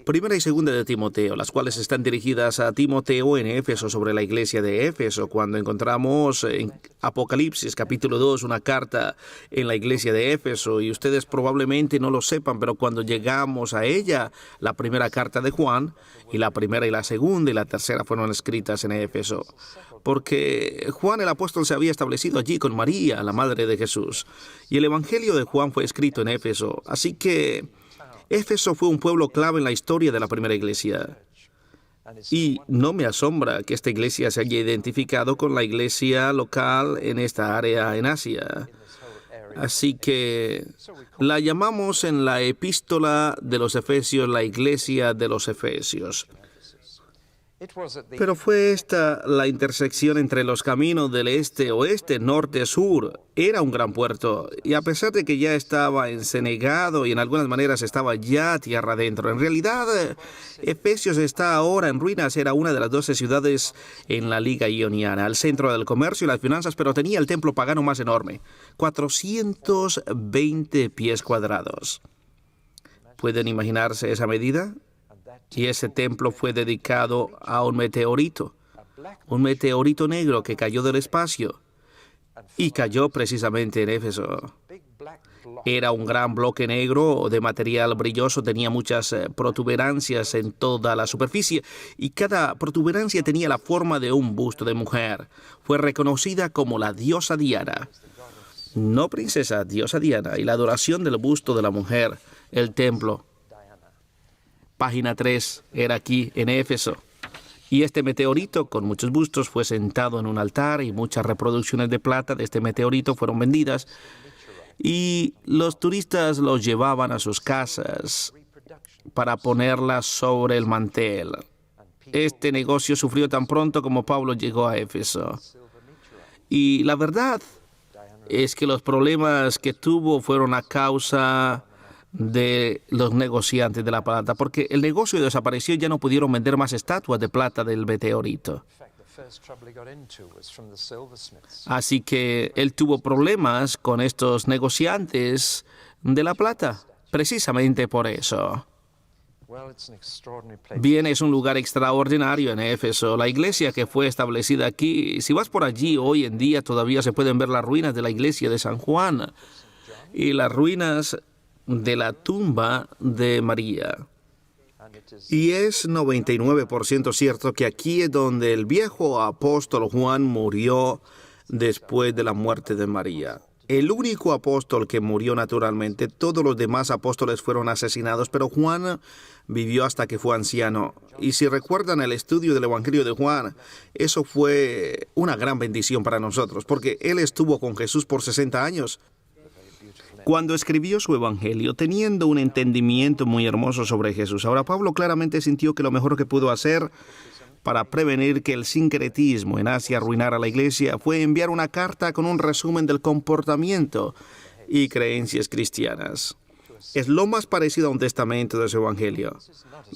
Primera y Segunda de Timoteo, las cuales están dirigidas a Timoteo en Éfeso sobre la iglesia de Éfeso. Cuando encontramos en Apocalipsis capítulo 2 una carta en la iglesia de Éfeso, y ustedes probablemente no lo sepan, pero cuando llegamos a ella, la primera carta de Juan, y la primera y la segunda y la tercera fueron escritas en Éfeso, porque Juan el apóstol se había establecido allí con María, la madre de Jesús, y el evangelio de Juan fue escrito en Éfeso. Así que Éfeso fue un pueblo clave en la historia de la primera iglesia. Y no me asombra que esta iglesia se haya identificado con la iglesia local en esta área en Asia. Así que la llamamos en la epístola de los Efesios la iglesia de los Efesios. Pero fue esta la intersección entre los caminos del este, oeste, norte, sur. Era un gran puerto, y a pesar de que ya estaba encenegado y en algunas maneras estaba ya tierra adentro, en realidad Efesios está ahora en ruinas. Era una de las 12 ciudades en la Liga Ioniana, al centro del comercio y las finanzas, pero tenía el templo pagano más enorme, 420 pies cuadrados. ¿Pueden imaginarse esa medida? Y ese templo fue dedicado a un meteorito negro que cayó del espacio y cayó precisamente en Éfeso. Era un gran bloque negro de material brilloso, tenía muchas protuberancias en toda la superficie y cada protuberancia tenía la forma de un busto de mujer. Fue reconocida como la diosa Diana. No princesa, diosa Diana, y la adoración del busto de la mujer, el templo. Página 3 era aquí en Éfeso. Y este meteorito con muchos bustos fue sentado en un altar y muchas reproducciones de plata de este meteorito fueron vendidas. Y los turistas los llevaban a sus casas para ponerlas sobre el mantel. Este negocio sufrió tan pronto como Pablo llegó a Éfeso. Y la verdad es que los problemas que tuvo fueron a causa de los negociantes de la plata, porque el negocio desapareció y ya no pudieron vender más estatuas de plata del meteorito. Así que él tuvo problemas con estos negociantes de la plata, precisamente por eso. Bien, es un lugar extraordinario en Éfeso. La iglesia que fue establecida aquí, si vas por allí hoy en día todavía se pueden ver las ruinas de la iglesia de San Juan y las ruinas de la tumba de María. Y es 99% cierto que aquí es donde el viejo apóstol Juan murió después de la muerte de María. El único apóstol que murió naturalmente, todos los demás apóstoles fueron asesinados, pero Juan vivió hasta que fue anciano. Y si recuerdan el estudio del Evangelio de Juan, eso fue una gran bendición para nosotros, porque él estuvo con Jesús por 60 años. Cuando escribió su Evangelio, teniendo un entendimiento muy hermoso sobre Jesús. Ahora, Pablo claramente sintió que lo mejor que pudo hacer para prevenir que el sincretismo en Asia arruinara la iglesia fue enviar una carta con un resumen del comportamiento y creencias cristianas. Es lo más parecido a un testamento de su Evangelio.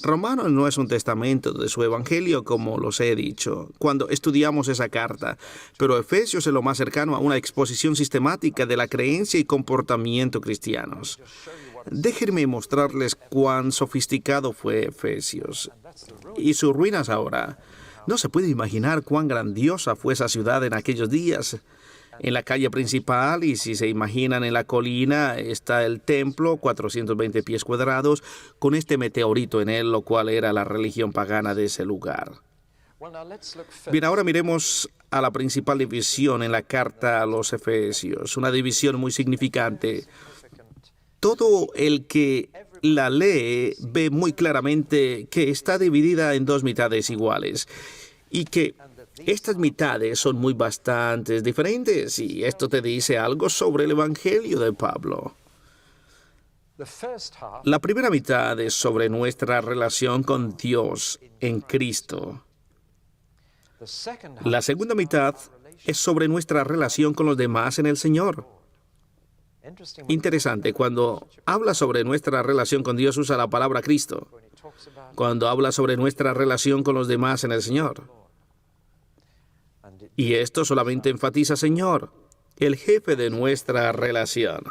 Romanos no es un testamento de su Evangelio, como los he dicho, cuando estudiamos esa carta, pero Efesios es lo más cercano a una exposición sistemática de la creencia y comportamiento cristianos. Déjenme mostrarles cuán sofisticado fue Efesios y sus ruinas ahora. No se puede imaginar cuán grandiosa fue esa ciudad en aquellos días. En la calle principal, y si se imaginan en la colina, está el templo, 420 pies cuadrados, con este meteorito en él, lo cual era la religión pagana de ese lugar. Bien, ahora miremos a la principal división en la carta a los Efesios, una división muy significante. Todo el que la lee ve muy claramente que está dividida en dos mitades iguales y que estas mitades son muy bastantes diferentes, y esto te dice algo sobre el Evangelio de Pablo. La primera mitad es sobre nuestra relación con Dios en Cristo. La segunda mitad es sobre nuestra relación con los demás en el Señor. Interesante, cuando habla sobre nuestra relación con Dios usa la palabra Cristo. Cuando habla sobre nuestra relación con los demás en el Señor. Y esto solamente enfatiza Señor, el jefe de nuestra relación.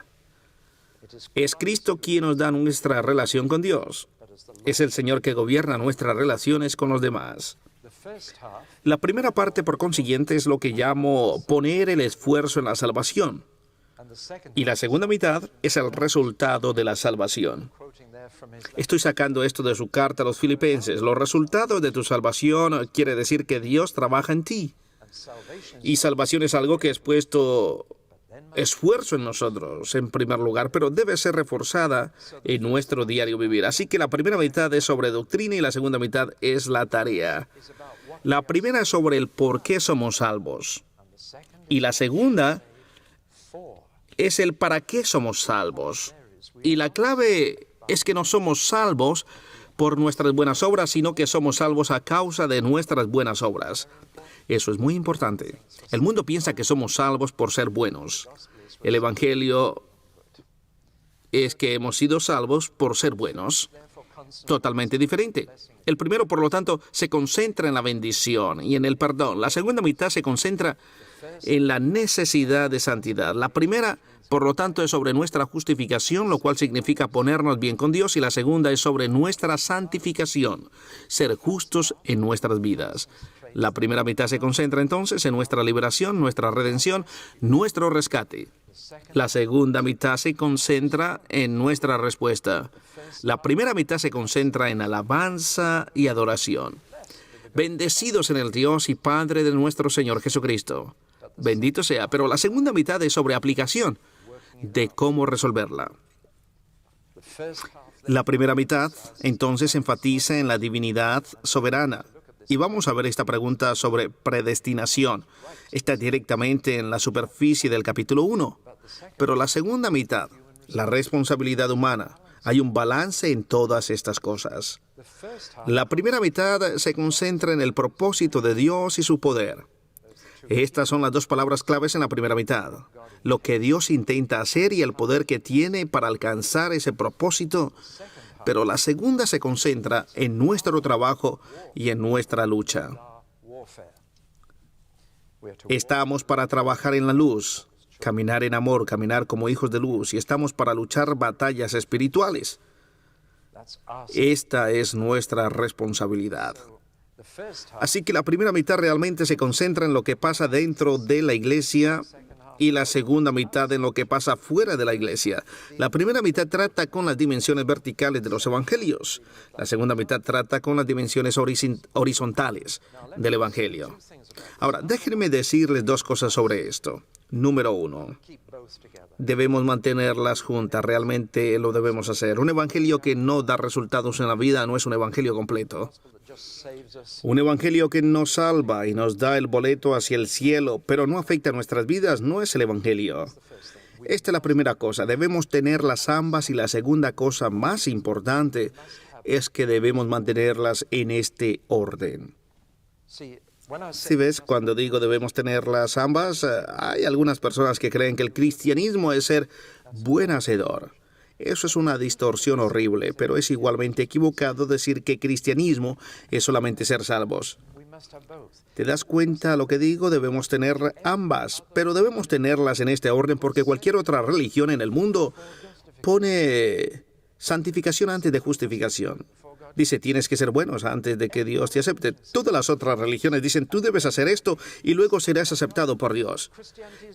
Es Cristo quien nos da nuestra relación con Dios. Es el Señor que gobierna nuestras relaciones con los demás. La primera parte, por consiguiente, es lo que llamo poner el esfuerzo en la salvación. Y la segunda mitad es el resultado de la salvación. Estoy sacando esto de su carta a los Filipenses. Los resultados de tu salvación quiere decir que Dios trabaja en ti. Y salvación es algo que es puesto esfuerzo en nosotros, en primer lugar, pero debe ser reforzada en nuestro diario vivir. Así que la primera mitad es sobre doctrina y la segunda mitad es la tarea. La primera es sobre el por qué somos salvos. Y la segunda es el para qué somos salvos. Y la clave es que no somos salvos por nuestras buenas obras, sino que somos salvos a causa de nuestras buenas obras. Eso es muy importante. El mundo piensa que somos salvos por ser buenos. El Evangelio es que hemos sido salvos por ser buenos. Totalmente diferente. El primero, por lo tanto, se concentra en la bendición y en el perdón. La segunda mitad se concentra en la necesidad de santidad. La primera, por lo tanto, es sobre nuestra justificación, lo cual significa ponernos bien con Dios, y la segunda es sobre nuestra santificación, ser justos en nuestras vidas. La primera mitad se concentra entonces en nuestra liberación, nuestra redención, nuestro rescate. La segunda mitad se concentra en nuestra respuesta. La primera mitad se concentra en alabanza y adoración. Bendecidos en el Dios y Padre de nuestro Señor Jesucristo. Bendito sea, pero la segunda mitad es sobre aplicación, de cómo resolverla. La primera mitad, entonces, enfatiza en la divinidad soberana. Y vamos a ver esta pregunta sobre predestinación. Está directamente en la superficie del capítulo 1. Pero la segunda mitad, la responsabilidad humana, hay un balance en todas estas cosas. La primera mitad se concentra en el propósito de Dios y su poder. Estas son las dos palabras claves en la primera mitad. Lo que Dios intenta hacer y el poder que tiene para alcanzar ese propósito. Pero la segunda se concentra en nuestro trabajo y en nuestra lucha. Estamos para trabajar en la luz, caminar en amor, caminar como hijos de luz, y estamos para luchar batallas espirituales. Esta es nuestra responsabilidad. Así que la primera mitad realmente se concentra en lo que pasa dentro de la iglesia y la segunda mitad en lo que pasa fuera de la iglesia. La primera mitad trata con las dimensiones verticales de los evangelios. La segunda mitad trata con las dimensiones horizontales del evangelio. Ahora, déjenme decirles dos cosas sobre esto. Número uno, debemos mantenerlas juntas, realmente lo debemos hacer. Un evangelio que no da resultados en la vida no es un evangelio completo. Un evangelio que nos salva y nos da el boleto hacia el cielo, pero no afecta a nuestras vidas, no es el evangelio. Esta es la primera cosa, debemos tenerlas ambas, y la segunda cosa más importante es que debemos mantenerlas en este orden. Si ves, cuando digo debemos tenerlas ambas, hay algunas personas que creen que el cristianismo es ser buen hacedor. Eso es una distorsión horrible, pero es igualmente equivocado decir que cristianismo es solamente ser salvos. ¿Te das cuenta lo que digo? Debemos tener ambas, pero debemos tenerlas en este orden porque cualquier otra religión en el mundo pone santificación antes de justificación. Dice, tienes que ser buenos antes de que Dios te acepte. Todas las otras religiones dicen, tú debes hacer esto y luego serás aceptado por Dios.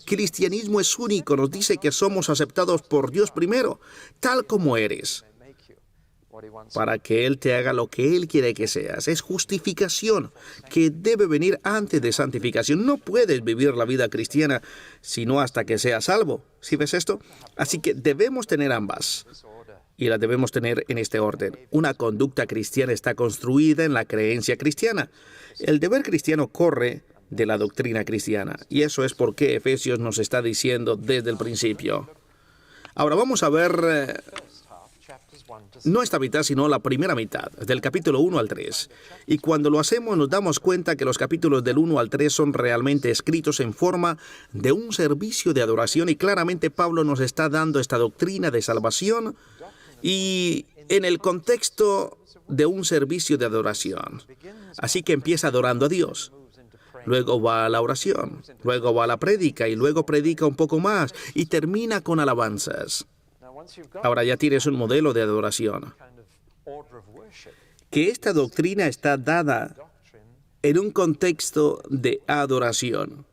Cristianismo es único, nos dice que somos aceptados por Dios primero, tal como eres, para que Él te haga lo que Él quiere que seas. Es justificación que debe venir antes de santificación. No puedes vivir la vida cristiana sino hasta que seas salvo. ¿Sí ves esto? Así que debemos tener ambas. Y la debemos tener en este orden. Una conducta cristiana está construida en la creencia cristiana. El deber cristiano corre de la doctrina cristiana. Y eso es por qué Efesios nos está diciendo desde el principio. Ahora vamos a ver no esta mitad, sino la primera mitad, del capítulo 1 al 3. Y cuando lo hacemos nos damos cuenta que los capítulos del 1 al 3 son realmente escritos en forma de un servicio de adoración. Y claramente Pablo nos está dando esta doctrina de salvación y en el contexto de un servicio de adoración. Así que empieza adorando a Dios. Luego va a la oración, luego va a la prédica y luego predica un poco más y termina con alabanzas. Ahora ya tienes un modelo de adoración. Que esta doctrina está dada en un contexto de adoración.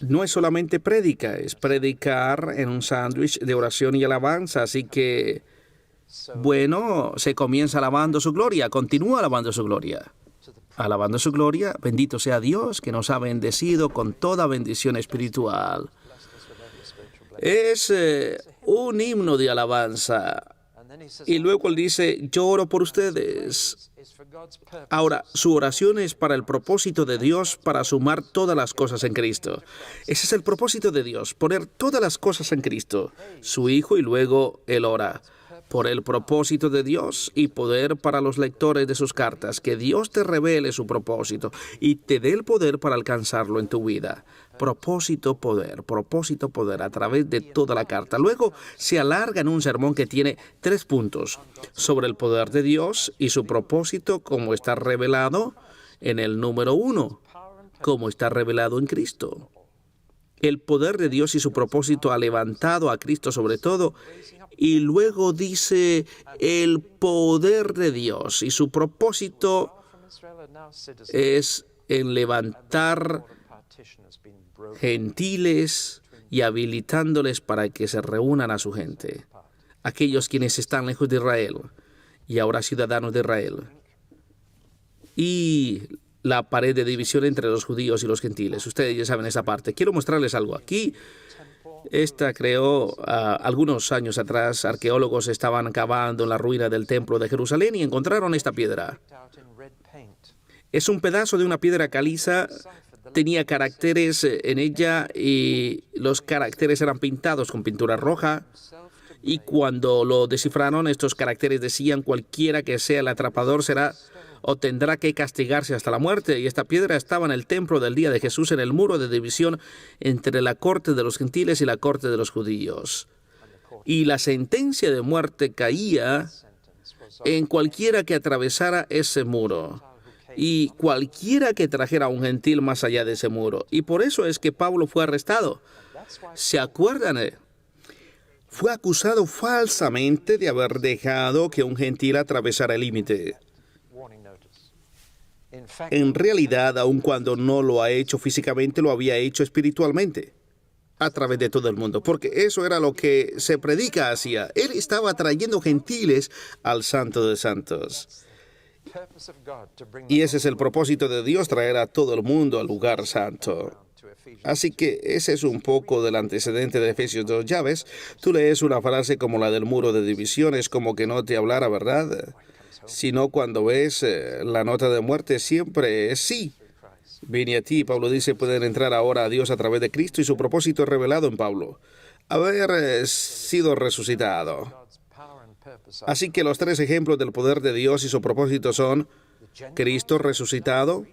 No es solamente prédica, es predicar en un sándwich de oración y alabanza. Así que, bueno, se comienza alabando su gloria, continúa alabando su gloria. Alabando su gloria, bendito sea Dios que nos ha bendecido con toda bendición espiritual. Es un himno de alabanza. Y luego él dice, yo oro por ustedes. Ahora, su oración es para el propósito de Dios, para sumar todas las cosas en Cristo. Ese es el propósito de Dios, poner todas las cosas en Cristo, su Hijo, y luego él ora por el propósito de Dios y poder para los lectores de sus cartas, que Dios te revele su propósito y te dé el poder para alcanzarlo en tu vida. Propósito, poder a través de toda la carta. Luego se alarga en un sermón que tiene 3 puntos sobre el poder de Dios y su propósito, como está revelado en el número 1, como está revelado en Cristo. El poder de Dios y su propósito ha levantado a Cristo sobre todo. Y luego dice el poder de Dios y su propósito es en levantar gentiles y habilitándoles para que se reúnan a su gente. Aquellos quienes están lejos de Israel y ahora ciudadanos de Israel. Y la pared de división entre los judíos y los gentiles. Ustedes ya saben esa parte. Quiero mostrarles algo aquí. Esta creó algunos años atrás. Arqueólogos estaban cavando en la ruina del templo de Jerusalén y encontraron esta piedra. Es un pedazo de una piedra caliza. Tenía caracteres en ella y los caracteres eran pintados con pintura roja. Y cuando lo descifraron, estos caracteres decían: cualquiera que sea el atrapador será o tendrá que castigarse hasta la muerte. Y esta piedra estaba en el templo del día de Jesús, en el muro de división entre la corte de los gentiles y la corte de los judíos. Y la sentencia de muerte caía en cualquiera que atravesara ese muro. y cualquiera que trajera a un gentil más allá de ese muro. Y por eso es que Pablo fue arrestado. ¿Se acuerdan? Fue acusado falsamente de haber dejado que un gentil atravesara el límite. En realidad, aun cuando no lo ha hecho físicamente, lo había hecho espiritualmente, a través de todo el mundo, porque eso era lo que se predica hacia. Él estaba trayendo gentiles al Santo de Santos. Y ese es el propósito de Dios, traer a todo el mundo al lugar santo. Así que ese es un poco del antecedente de Efesios 2. Ya ves, tú lees una frase como la del muro de divisiones, como que no te hablara, ¿verdad? Sino cuando ves la nota de muerte, siempre es sí. Vine a ti, Pablo dice, pueden entrar ahora a Dios a través de Cristo y su propósito es revelado en Pablo. Haber sido resucitado. Así que los 3 ejemplos del poder de Dios y su propósito son Cristo resucitado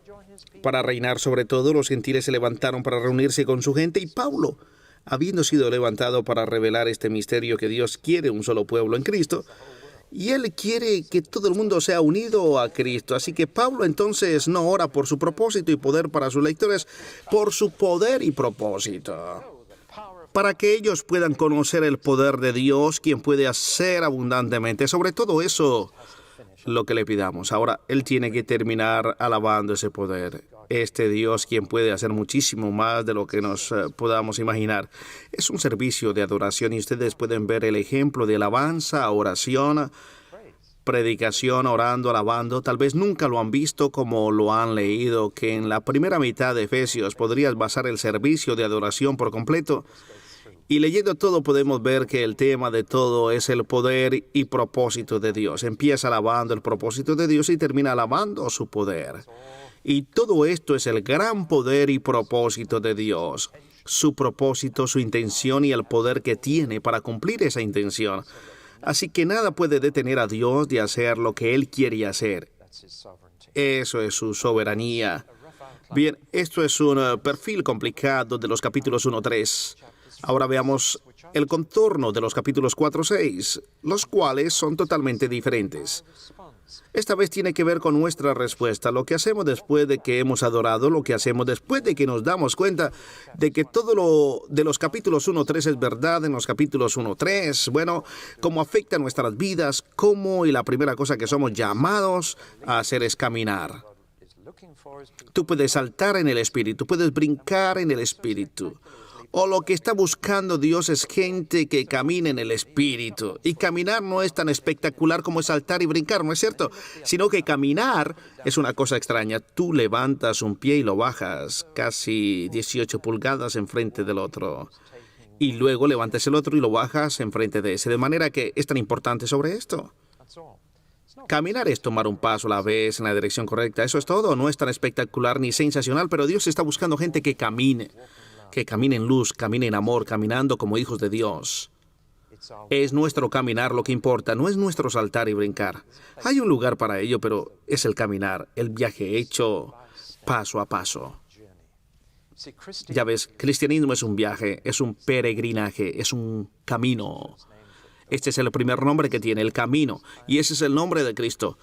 para reinar sobre todo, los gentiles se levantaron para reunirse con su gente y Pablo, habiendo sido levantado para revelar este misterio que Dios quiere un solo pueblo en Cristo, y Él quiere que todo el mundo sea unido a Cristo. Así que Pablo entonces no ora por su propósito y poder para sus lectores, por su poder y propósito, para que ellos puedan conocer el poder de Dios, quien puede hacer abundantemente. Sobre todo eso, lo que le pidamos. Ahora, Él tiene que terminar alabando ese poder. Este Dios, quien puede hacer muchísimo más de lo que nos podamos imaginar. Es un servicio de adoración y ustedes pueden ver el ejemplo de alabanza, oración, predicación, orando, alabando. Tal vez nunca lo han visto como lo han leído, que en la primera mitad de Efesios podrías basar el servicio de adoración por completo. Y leyendo todo podemos ver que el tema de todo es el poder y propósito de Dios. Empieza alabando el propósito de Dios y termina alabando su poder. Y todo esto es el gran poder y propósito de Dios. Su propósito, su intención y el poder que tiene para cumplir esa intención. Así que nada puede detener a Dios de hacer lo que Él quiere hacer. Eso es su soberanía. Bien, esto es un perfil complicado de los capítulos 1-3. Ahora veamos el contorno de los capítulos 4-6, los cuales son totalmente diferentes. Esta vez tiene que ver con nuestra respuesta, lo que hacemos después de que hemos adorado, lo que hacemos después de que nos damos cuenta de que todo lo de los capítulos 1-3 es verdad en los capítulos 1-3. Bueno, cómo afecta nuestras vidas, cómo y la primera cosa que somos llamados a hacer es caminar. Tú puedes saltar en el Espíritu, puedes brincar en el Espíritu. O lo que está buscando Dios es gente que camine en el Espíritu. Y caminar no es tan espectacular como saltar y brincar, ¿no es cierto? Sino que caminar es una cosa extraña. Tú levantas un pie y lo bajas casi 18 pulgadas enfrente del otro. Y luego levantas el otro y lo bajas enfrente de ese. De manera que es tan importante sobre esto. Caminar es tomar un paso a la vez en la dirección correcta. Eso es todo. No es tan espectacular ni sensacional, pero Dios está buscando gente que camine en luz, camine en amor, caminando como hijos de Dios. Es nuestro caminar lo que importa, no es nuestro saltar y brincar. Hay un lugar para ello, pero es el caminar, el viaje hecho paso a paso. Ya ves, cristianismo es un viaje, es un peregrinaje, es un camino. Este es el primer nombre que tiene, el camino, y ese es el nombre de Cristo.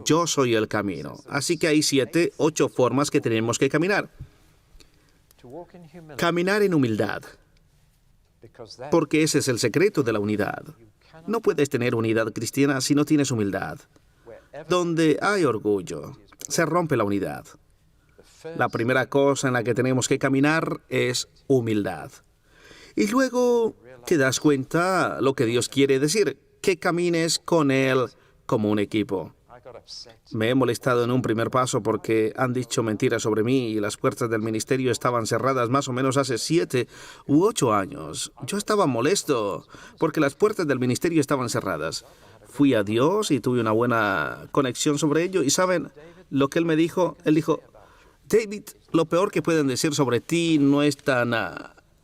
Yo soy el camino. Así que hay 7, 8 formas que tenemos que caminar. Caminar en humildad, porque ese es el secreto de la unidad. No puedes tener unidad cristiana si no tienes humildad. Donde hay orgullo, se rompe la unidad. La primera cosa en la que tenemos que caminar es humildad. Y luego te das cuenta lo que Dios quiere decir, que camines con Él como un equipo. Me he molestado en un primer paso porque han dicho mentiras sobre mí y las puertas del ministerio estaban cerradas más o menos hace 7 u 8 años. Yo estaba molesto porque las puertas del ministerio estaban cerradas. Fui a Dios y tuve una buena conexión sobre ello. Y ¿saben lo que Él me dijo? Él dijo, David, lo peor que pueden decir sobre ti no es tan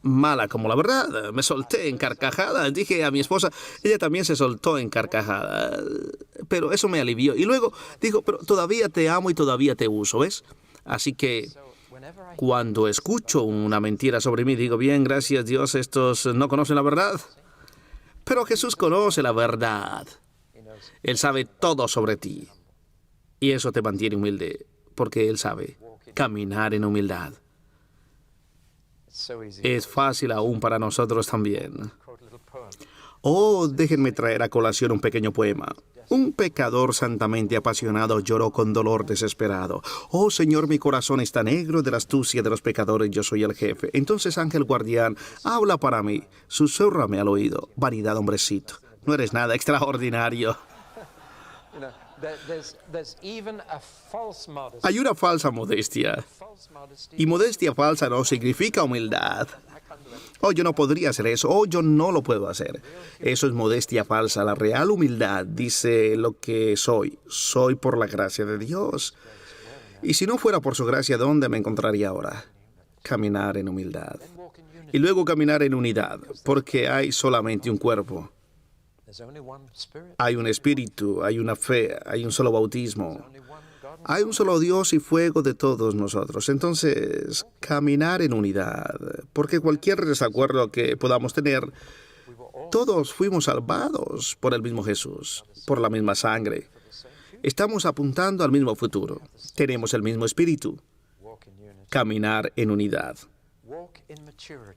mala como la verdad. Me solté en carcajada. Dije a mi esposa, ella también se soltó en carcajada. Pero eso me alivió. Y luego dijo, pero todavía te amo y todavía te uso, ¿ves? Así que cuando escucho una mentira sobre mí, digo, bien, gracias Dios, estos no conocen la verdad. Pero Jesús conoce la verdad. Él sabe todo sobre ti. Y eso te mantiene humilde. porque Él sabe. Caminar en humildad. Es fácil aún para nosotros también. Oh, déjenme traer a colación un pequeño poema. Un pecador santamente apasionado lloró con dolor desesperado. Oh, Señor, mi corazón está negro, de la astucia de los pecadores yo soy el jefe. Entonces, ángel guardián, habla para mí, susúrrame al oído. Vanidad, hombrecito, no eres nada extraordinario. Hay una falsa modestia. Y modestia falsa no significa humildad. Oh, yo no podría hacer eso. Oh, yo no lo puedo hacer. Eso es modestia falsa. La real humildad dice lo que soy. Soy por la gracia de Dios. Y si no fuera por su gracia, ¿dónde me encontraría ahora? Caminar en humildad. Y luego caminar en unidad, porque hay solamente un cuerpo. Hay un espíritu, hay una fe, hay un solo bautismo. Hay un solo Dios y fuego de todos nosotros. Entonces, caminar en unidad, porque cualquier desacuerdo que podamos tener, todos fuimos salvados por el mismo Jesús, por la misma sangre. Estamos apuntando al mismo futuro. Tenemos el mismo espíritu. Caminar en unidad.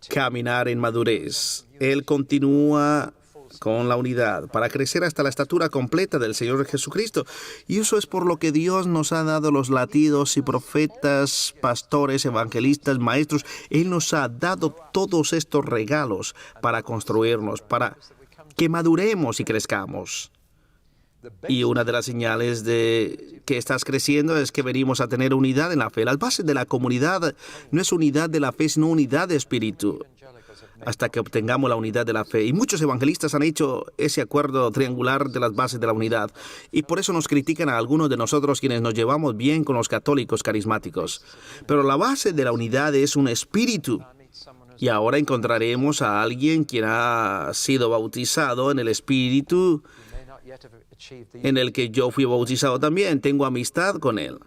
Caminar en madurez. Él continúa con la unidad, para crecer hasta la estatura completa del Señor Jesucristo. Y eso es por lo que Dios nos ha dado los latidos y profetas, pastores, evangelistas, maestros. Él nos ha dado todos estos regalos para construirnos, para que maduremos y crezcamos. Y una de las señales de que estás creciendo es que venimos a tener unidad en la fe. Las bases de la comunidad no es unidad de la fe, sino unidad de espíritu, hasta que obtengamos la unidad de la fe. Y muchos evangelistas han hecho ese acuerdo triangular de las bases de la unidad. Y por eso nos critican a algunos de nosotros quienes nos llevamos bien con los católicos carismáticos. Pero la base de la unidad es un espíritu. Y ahora encontraremos a alguien quien ha sido bautizado en el espíritu en el que yo fui bautizado también. Tengo amistad con él.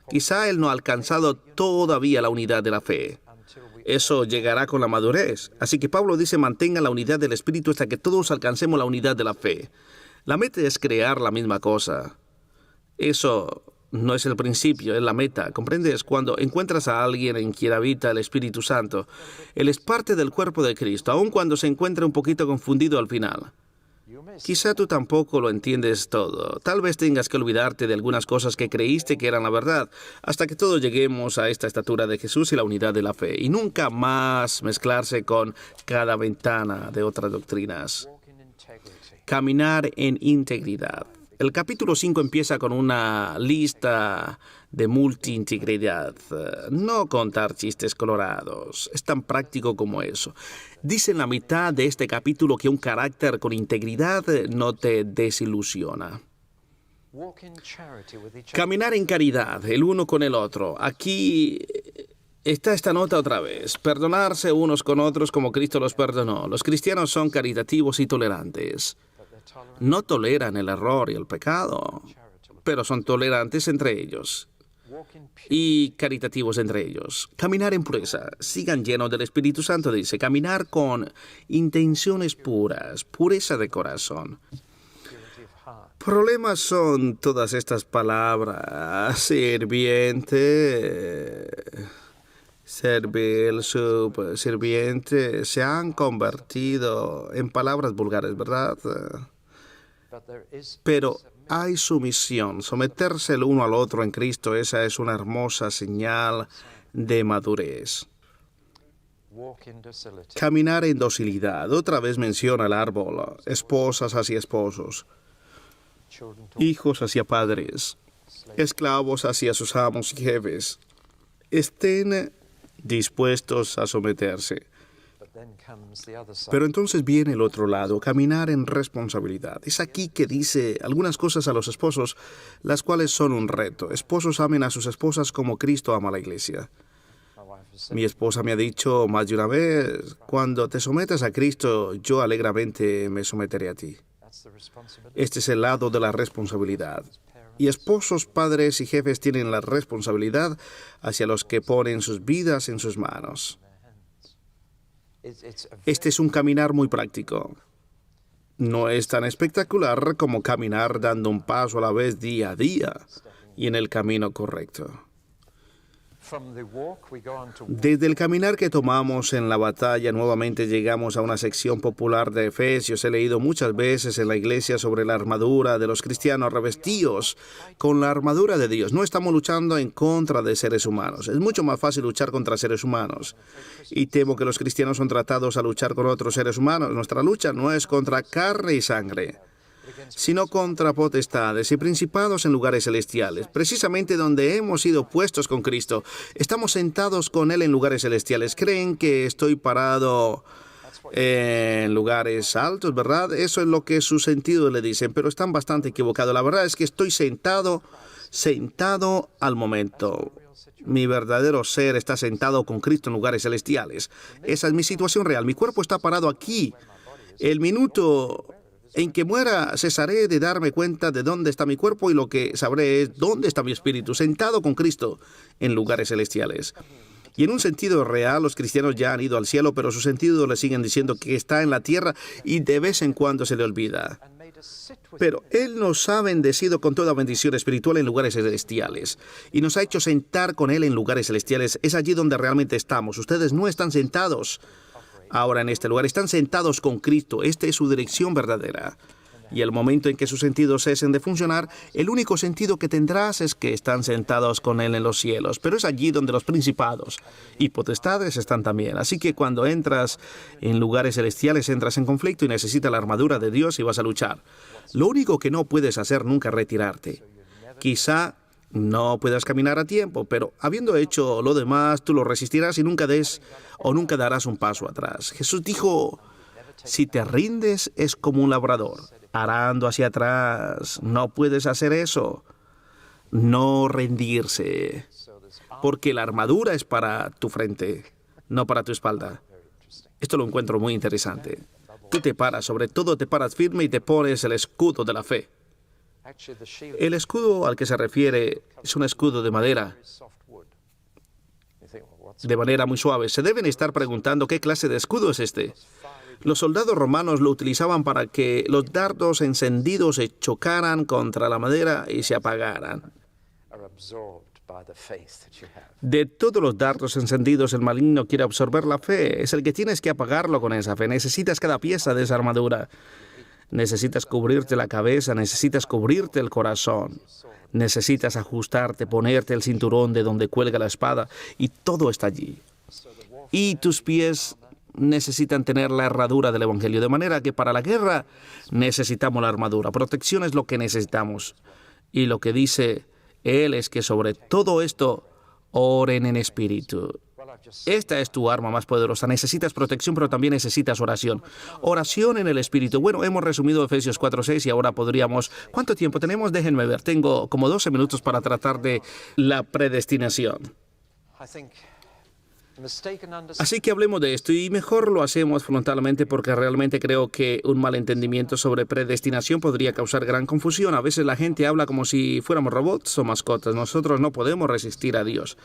Quizá él no ha alcanzado todavía la unidad de la fe. Eso llegará con la madurez. Así que Pablo dice, mantengan la unidad del Espíritu hasta que todos alcancemos la unidad de la fe. La meta es crear la misma cosa. Eso no es el principio, es la meta. ¿Comprendes? Cuando encuentras a alguien en quien habita el Espíritu Santo, él es parte del cuerpo de Cristo, aun cuando se encuentre un poquito confundido al final. Quizá tú tampoco lo entiendes todo. Tal vez tengas que olvidarte de algunas cosas que creíste que eran la verdad, hasta que todos lleguemos a esta estatura de Jesús y la unidad de la fe, y nunca más mezclarse con cada ventana de otras doctrinas. Caminar en integridad. El capítulo 5 empieza con una lista de multi-integridad. No contar chistes colorados. Es tan práctico como eso. Dice en la mitad de este capítulo que un carácter con integridad no te desilusiona. Caminar en caridad, el uno con el otro. Aquí está esta nota otra vez. Perdonarse unos con otros como Cristo los perdonó. Los cristianos son caritativos y tolerantes. No toleran el error y el pecado, pero son tolerantes entre ellos y caritativos entre ellos. Caminar en pureza. Sigan llenos del Espíritu Santo, dice. Caminar con intenciones puras, pureza de corazón. Problemas son todas estas palabras. Sirviente, servil, sirviente, se han convertido en palabras vulgares, ¿verdad? Pero hay sumisión, someterse el uno al otro en Cristo, esa es una hermosa señal de madurez. Caminar en docilidad, otra vez menciona el árbol, esposas hacia esposos, hijos hacia padres, esclavos hacia sus amos y jefes. Estén dispuestos a someterse. Pero entonces viene el otro lado, caminar en responsabilidad. Es aquí que dice algunas cosas a los esposos, las cuales son un reto. Esposos, amen a sus esposas como Cristo ama a la iglesia. Mi esposa me ha dicho más de una vez, cuando te sometas a Cristo, yo alegremente me someteré a ti. Este es el lado de la responsabilidad. Y esposos, padres y jefes tienen la responsabilidad hacia los que ponen sus vidas en sus manos. Este es un caminar muy práctico. No es tan espectacular como caminar dando un paso a la vez día a día y en el camino correcto. Desde el caminar que tomamos en la batalla, nuevamente llegamos a una sección popular de Efesios. He leído muchas veces en la iglesia sobre la armadura de los cristianos revestidos con la armadura de Dios. No estamos luchando en contra de seres humanos. Es mucho más fácil luchar contra seres humanos. Y temo que los cristianos son tratados a luchar con otros seres humanos. Nuestra lucha no es contra carne y sangre, sino contra potestades y principados en lugares celestiales, precisamente donde hemos sido puestos con Cristo. Estamos sentados con Él en lugares celestiales. Creen que estoy parado en lugares altos, ¿verdad? Eso es lo que su sentido le dicen, pero están bastante equivocados. La verdad es que estoy sentado al momento. Mi verdadero ser está sentado con Cristo en lugares celestiales. Esa es mi situación real. Mi cuerpo está parado aquí. El minuto en que muera, cesaré de darme cuenta de dónde está mi cuerpo y lo que sabré es dónde está mi espíritu, sentado con Cristo en lugares celestiales. Y en un sentido real, los cristianos ya han ido al cielo, pero su sentido le siguen diciendo que está en la tierra y de vez en cuando se le olvida. Pero Él nos ha bendecido con toda bendición espiritual en lugares celestiales y nos ha hecho sentar con Él en lugares celestiales. Es allí donde realmente estamos. Ustedes no están sentados ahora en este lugar, están sentados con Cristo. Esta es su dirección verdadera. Y el momento en que sus sentidos cesen de funcionar, el único sentido que tendrás es que están sentados con Él en los cielos. Pero es allí donde los principados y potestades están también. Así que cuando entras en lugares celestiales, entras en conflicto y necesitas la armadura de Dios y vas a luchar. Lo único que no puedes hacer nunca es retirarte. Quizá no puedas caminar a tiempo, pero habiendo hecho lo demás, tú lo resistirás y nunca darás un paso atrás. Jesús dijo, si te rindes es como un labrador, arando hacia atrás. No puedes hacer eso. No rendirse, porque la armadura es para tu frente, no para tu espalda. Esto lo encuentro muy interesante. Tú te paras, sobre todo te paras firme y te pones el escudo de la fe. El escudo al que se refiere es un escudo de madera muy suave. Se deben estar preguntando qué clase de escudo es este. Los soldados romanos lo utilizaban para que los dardos encendidos se chocaran contra la madera y se apagaran. De todos los dardos encendidos, el maligno quiere absorber la fe. Es el que tienes que apagarlo con esa fe. Necesitas cada pieza de esa armadura. Necesitas cubrirte la cabeza, necesitas cubrirte el corazón, necesitas ajustarte, ponerte el cinturón de donde cuelga la espada, y todo está allí. Y tus pies necesitan tener la herradura del Evangelio, de manera que para la guerra necesitamos la armadura. Protección es lo que necesitamos. Y lo que dice Él es que sobre todo esto, oren en espíritu. Esta es tu arma más poderosa. Necesitas protección, pero también necesitas oración. Oración en el Espíritu. Bueno, hemos resumido Efesios 4:6 y ahora podríamos... ¿Cuánto tiempo tenemos? Déjenme ver. Tengo como 12 minutos para tratar de la predestinación. Así que hablemos de esto y mejor lo hacemos frontalmente porque realmente creo que un malentendimiento sobre predestinación podría causar gran confusión. A veces la gente habla como si fuéramos robots o mascotas. Nosotros no podemos resistir a Dios.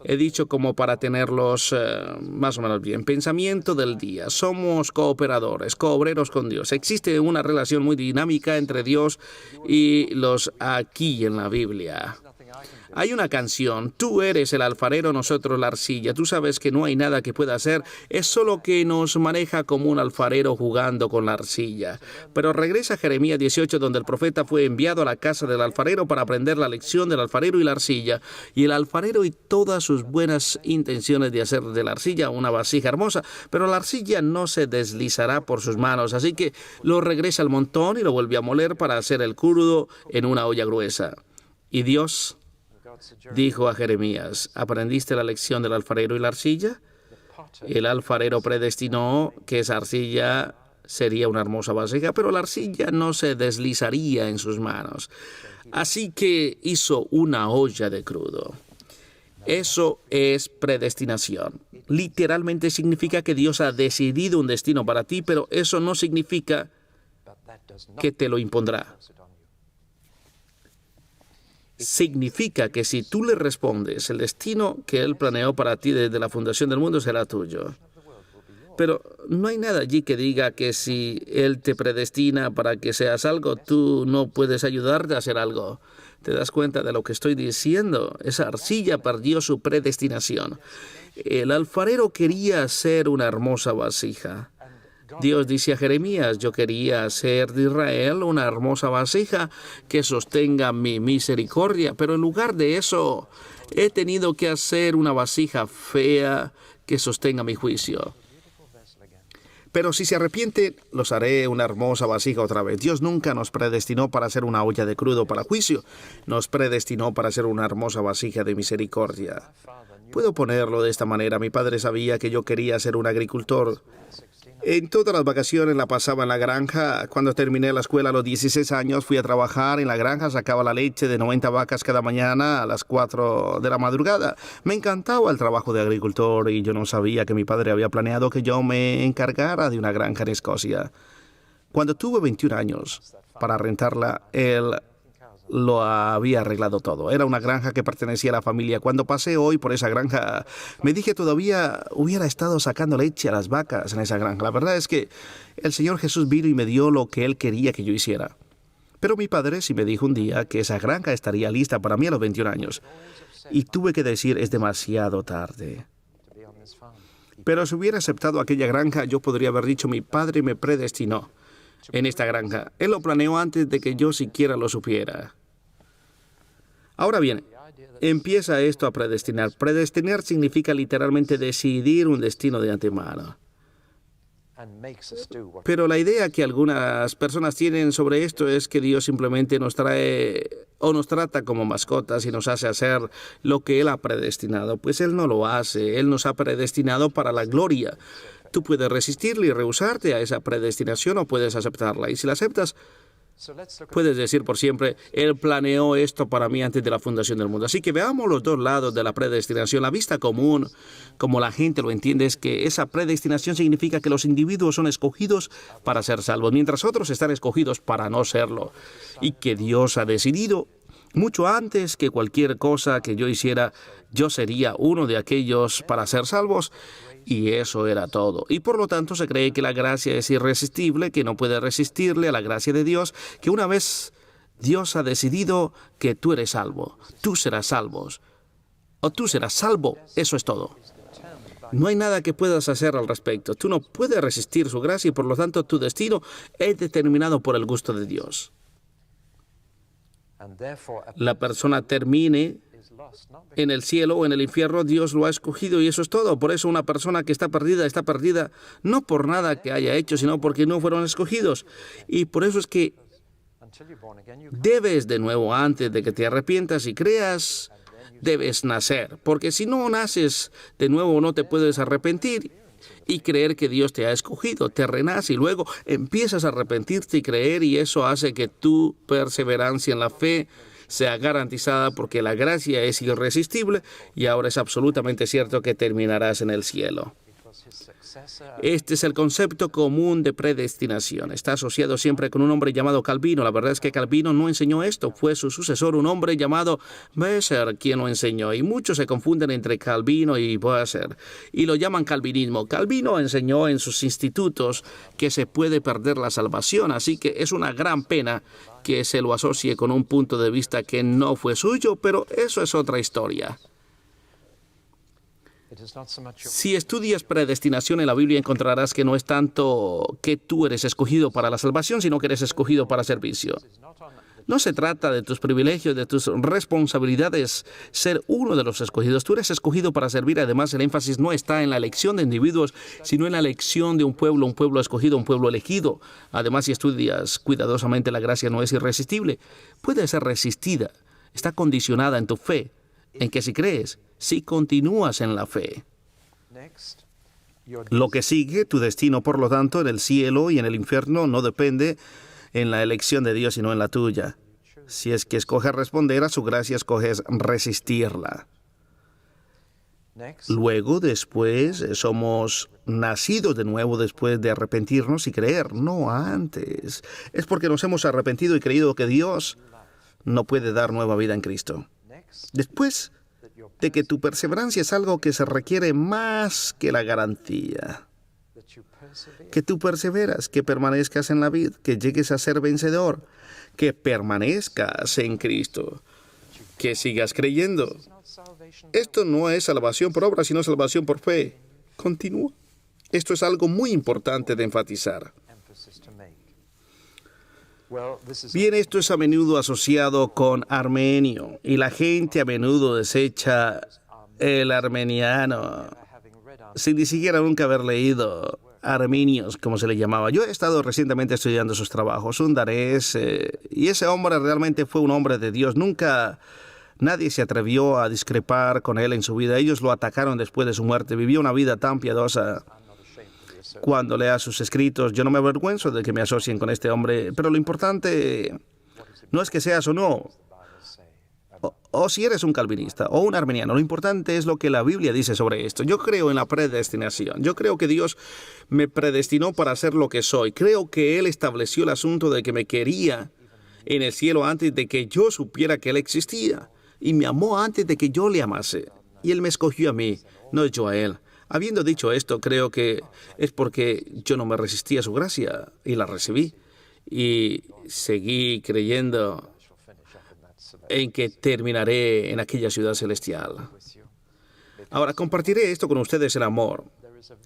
He dicho como para tenerlos más o menos bien. Pensamiento del día. Somos cooperadores, coobreros con Dios. Existe una relación muy dinámica entre Dios y los aquí en la Biblia. Hay una canción, tú eres el alfarero, nosotros la arcilla. Tú sabes que no hay nada que pueda hacer, es solo que nos maneja como un alfarero jugando con la arcilla. Pero regresa a Jeremías 18, donde el profeta fue enviado a la casa del alfarero para aprender la lección del alfarero y la arcilla. Y el alfarero y todas sus buenas intenciones de hacer de la arcilla una vasija hermosa, pero la arcilla no se deslizará por sus manos, así que lo regresa al montón y lo vuelve a moler para hacer el crudo en una olla gruesa. Y Dios dijo a Jeremías, ¿aprendiste la lección del alfarero y la arcilla? El alfarero predestinó que esa arcilla sería una hermosa vasija, pero la arcilla no se deslizaría en sus manos. Así que hizo una olla de crudo. Eso es predestinación. Literalmente significa que Dios ha decidido un destino para ti, pero eso no significa que te lo impondrá. Significa que si tú le respondes, el destino que Él planeó para ti desde la fundación del mundo será tuyo. Pero no hay nada allí que diga que si Él te predestina para que seas algo, tú no puedes ayudarte a hacer algo. ¿Te das cuenta de lo que estoy diciendo? Esa arcilla perdió su predestinación. El alfarero quería hacer una hermosa vasija. Dios dice a Jeremías, yo quería hacer de Israel una hermosa vasija que sostenga mi misericordia, pero en lugar de eso he tenido que hacer una vasija fea que sostenga mi juicio. Pero si se arrepienten, los haré una hermosa vasija otra vez. Dios nunca nos predestinó para hacer una olla de crudo para juicio. Nos predestinó para hacer una hermosa vasija de misericordia. Puedo ponerlo de esta manera. Mi padre sabía que yo quería ser un agricultor. En todas las vacaciones la pasaba en la granja. Cuando terminé la escuela a los 16 años, fui a trabajar en la granja, sacaba la leche de 90 vacas cada mañana a las 4 de la madrugada. Me encantaba el trabajo de agricultor y yo no sabía que mi padre había planeado que yo me encargara de una granja en Escocia. Cuando tuve 21 años, para rentarla, él lo había arreglado todo. Era una granja que pertenecía a la familia. Cuando pasé hoy por esa granja, me dije todavía hubiera estado sacando leche a las vacas en esa granja. La verdad es que el Señor Jesús vino y me dio lo que Él quería que yo hiciera. Pero mi padre sí me dijo un día que esa granja estaría lista para mí a los 21 años. Y tuve que decir, es demasiado tarde. Pero si hubiera aceptado aquella granja, yo podría haber dicho, mi padre me predestinó en esta granja. Él lo planeó antes de que yo siquiera lo supiera. Ahora bien, empieza esto a predestinar. Predestinar significa literalmente decidir un destino de antemano. Pero la idea que algunas personas tienen sobre esto es que Dios simplemente nos trae o nos trata como mascotas y nos hace hacer lo que Él ha predestinado. Pues Él no lo hace. Él nos ha predestinado para la gloria. Tú puedes resistirle y rehusarte a esa predestinación o puedes aceptarla. Y si la aceptas, puedes decir por siempre, Él planeó esto para mí antes de la fundación del mundo. Así que veamos los dos lados de la predestinación. La vista común, como la gente lo entiende, es que esa predestinación significa que los individuos son escogidos para ser salvos, mientras otros están escogidos para no serlo. Y que Dios ha decidido, mucho antes que cualquier cosa que yo hiciera, yo sería uno de aquellos para ser salvos. Y eso era todo. Y por lo tanto se cree que la gracia es irresistible, que no puede resistirle a la gracia de Dios, que una vez Dios ha decidido que tú eres salvo, tú serás salvo, o tú serás salvo, eso es todo. No hay nada que puedas hacer al respecto. Tú no puedes resistir su gracia y por lo tanto tu destino es determinado por el gusto de Dios. La persona termine en el cielo o en el infierno, Dios lo ha escogido y eso es todo. Por eso una persona que está perdida no por nada que haya hecho, sino porque no fueron escogidos. Y por eso es que debes de nuevo, antes de que te arrepientas y creas, debes nacer. Porque si no naces de nuevo no te puedes arrepentir y creer que Dios te ha escogido. Te renace y luego empiezas a arrepentirte y creer y eso hace que tu perseverancia en la fe sea garantizada porque la gracia es irresistible y ahora es absolutamente cierto que terminarás en el cielo. Este es el concepto común de predestinación. Está asociado siempre con un hombre llamado Calvino. La verdad es que Calvino no enseñó esto. Fue su sucesor, un hombre llamado Wessel, quien lo enseñó. Y muchos se confunden entre Calvino y Wessel y lo llaman calvinismo. Calvino enseñó en sus institutos que se puede perder la salvación. Así que es una gran pena que se lo asocie con un punto de vista que no fue suyo, pero eso es otra historia. Si estudias predestinación en la Biblia encontrarás que no es tanto que tú eres escogido para la salvación, sino que eres escogido para servicio. No se trata de tus privilegios, de tus responsabilidades, ser uno de los escogidos. Tú eres escogido para servir. Además, el énfasis no está en la elección de individuos, sino en la elección de un pueblo escogido, un pueblo elegido. Además, si estudias cuidadosamente, la gracia no es irresistible. Puede ser resistida. Está condicionada en tu fe, en que si crees, si continúas en la fe. Lo que sigue, tu destino, por lo tanto, en el cielo y en el infierno, no depende en la elección de Dios, sino en la tuya. Si es que escoges responder a su gracia, escoges resistirla. Luego, después, somos nacidos de nuevo después de arrepentirnos y creer, no antes. Es porque nos hemos arrepentido y creído que Dios no puede dar nueva vida en Cristo. Después de que tu perseverancia es algo que se requiere más que la garantía. Que tú perseveras, que permanezcas en la vid, que llegues a ser vencedor, que permanezcas en Cristo. que sigas creyendo. Esto no es salvación por obra, sino salvación por fe. Continúa. Esto es algo muy importante de enfatizar. Bien, esto es a menudo asociado con armenio, y la gente a menudo desecha el armeniano sin ni siquiera nunca haber leído armenios, como se le llamaba. Yo he estado recientemente estudiando sus trabajos, un danés, y ese hombre realmente fue un hombre de Dios. Nunca nadie se atrevió a discrepar con él en su vida. Ellos lo atacaron después de su muerte. Vivió una vida tan piadosa. Cuando lea sus escritos, yo no me avergüenzo de que me asocien con este hombre, pero lo importante no es que seas o no, o si eres un calvinista o un armeniano. Lo importante es lo que la Biblia dice sobre esto. Yo creo en la predestinación. Yo creo que Dios me predestinó para ser lo que soy. Creo que Él estableció el asunto de que me quería en el cielo antes de que yo supiera que Él existía, y me amó antes de que yo le amase. Y Él me escogió a mí, no yo a Él. Habiendo dicho esto, creo que es porque yo no me resistí a su gracia y la recibí. Y seguí creyendo en que terminaré en aquella ciudad celestial. Ahora, compartiré esto con ustedes en amor.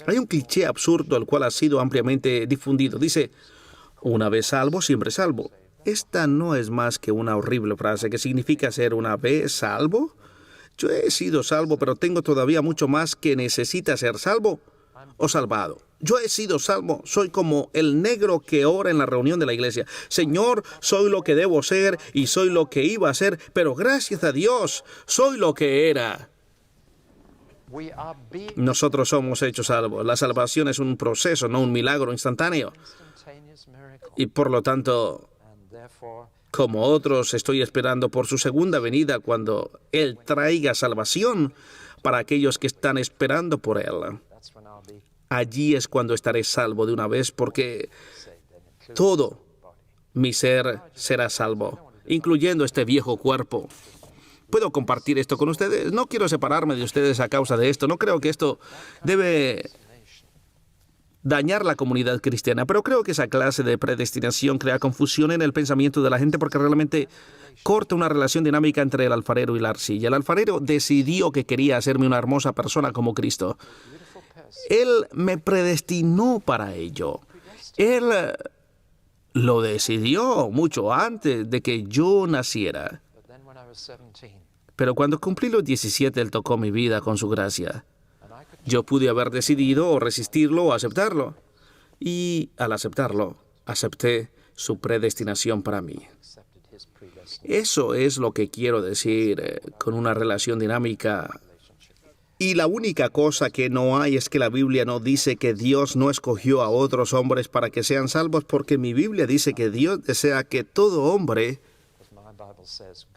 Hay un cliché absurdo el cual ha sido ampliamente difundido. Dice, una vez salvo, siempre salvo. Esta no es más que una horrible frase que significa ser una vez salvo. Yo he sido salvo, pero tengo todavía mucho más que necesita ser salvo o salvado. Yo he sido salvo, soy como el negro que ora en la reunión de la iglesia. Señor, soy lo que debo ser y soy lo que iba a ser, pero gracias a Dios, soy lo que era. Nosotros somos hechos salvos. La salvación es un proceso, no un milagro instantáneo. Y por lo tanto, como otros, estoy esperando por su segunda venida cuando Él traiga salvación para aquellos que están esperando por Él. Allí es cuando estaré salvo de una vez, porque todo mi ser será salvo, incluyendo este viejo cuerpo. ¿Puedo compartir esto con ustedes? No quiero separarme de ustedes a causa de esto. No creo que esto debe dañar la comunidad cristiana, pero creo que esa clase de predestinación crea confusión en el pensamiento de la gente porque realmente corta una relación dinámica entre el alfarero y la arcilla. El alfarero decidió que quería hacerme una hermosa persona como Cristo. Él me predestinó para ello. Él lo decidió mucho antes de que yo naciera. Pero cuando cumplí los 17, Él tocó mi vida con su gracia. Yo pude haber decidido o resistirlo o aceptarlo. Y al aceptarlo, acepté su predestinación para mí. Eso es lo que quiero decir con una relación dinámica. Y la única cosa que no hay es que la Biblia no dice que Dios no escogió a otros hombres para que sean salvos, porque mi Biblia dice que Dios desea que todo hombre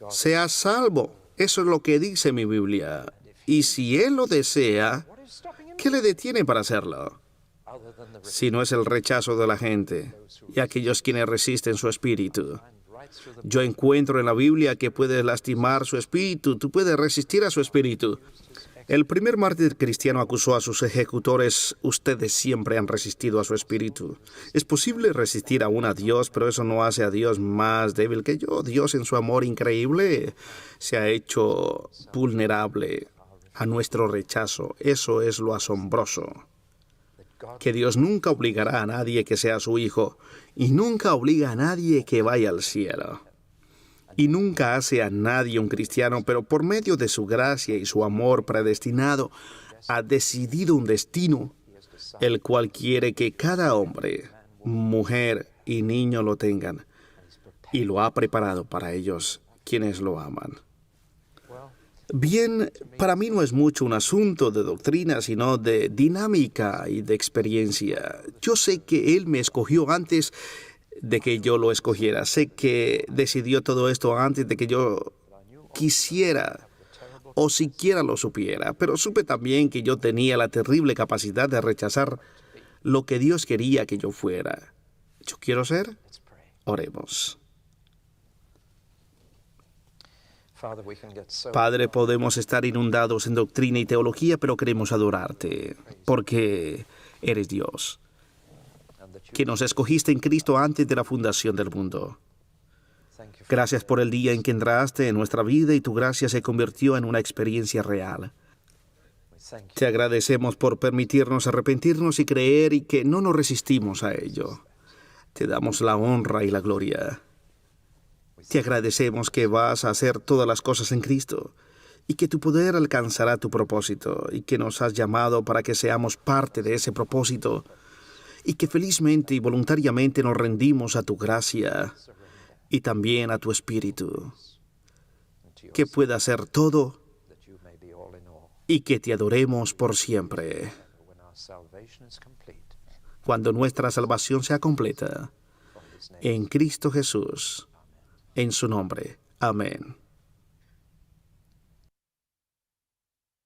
sea salvo. Eso es lo que dice mi Biblia. Y si Él lo desea, ¿qué le detiene para hacerlo? Si no es el rechazo de la gente y aquellos quienes resisten su espíritu. Yo encuentro en la Biblia que puedes lastimar su espíritu, tú puedes resistir a su espíritu. El primer mártir cristiano acusó a sus ejecutores: ustedes siempre han resistido a su espíritu. Es posible resistir aún a Dios, pero eso no hace a Dios más débil que yo. Dios, en su amor increíble, se ha hecho vulnerable a nuestro rechazo. Eso es lo asombroso. Que Dios nunca obligará a nadie que sea su hijo, y nunca obliga a nadie que vaya al cielo. Y nunca hace a nadie un cristiano, pero por medio de su gracia y su amor predestinado, ha decidido un destino, el cual quiere que cada hombre, mujer y niño lo tengan, y lo ha preparado para ellos, quienes lo aman. Bien, para mí no es mucho un asunto de doctrina, sino de dinámica y de experiencia. Yo sé que Él me escogió antes de que yo lo escogiera. Sé que decidió todo esto antes de que yo quisiera o siquiera lo supiera. Pero supe también que yo tenía la terrible capacidad de rechazar lo que Dios quería que yo fuera. ¿Yo quiero ser? Oremos. Padre, podemos estar inundados en doctrina y teología, pero queremos adorarte, porque eres Dios, que nos escogiste en Cristo antes de la fundación del mundo. Gracias por el día en que entraste en nuestra vida y tu gracia se convirtió en una experiencia real. Te agradecemos por permitirnos arrepentirnos y creer y que no nos resistimos a ello. Te damos la honra y la gloria. Te agradecemos que vas a hacer todas las cosas en Cristo y que tu poder alcanzará tu propósito y que nos has llamado para que seamos parte de ese propósito y que felizmente y voluntariamente nos rendimos a tu gracia y también a tu Espíritu, que pueda hacer todo y que te adoremos por siempre. Cuando nuestra salvación sea completa, en Cristo Jesús, en su nombre. Amén.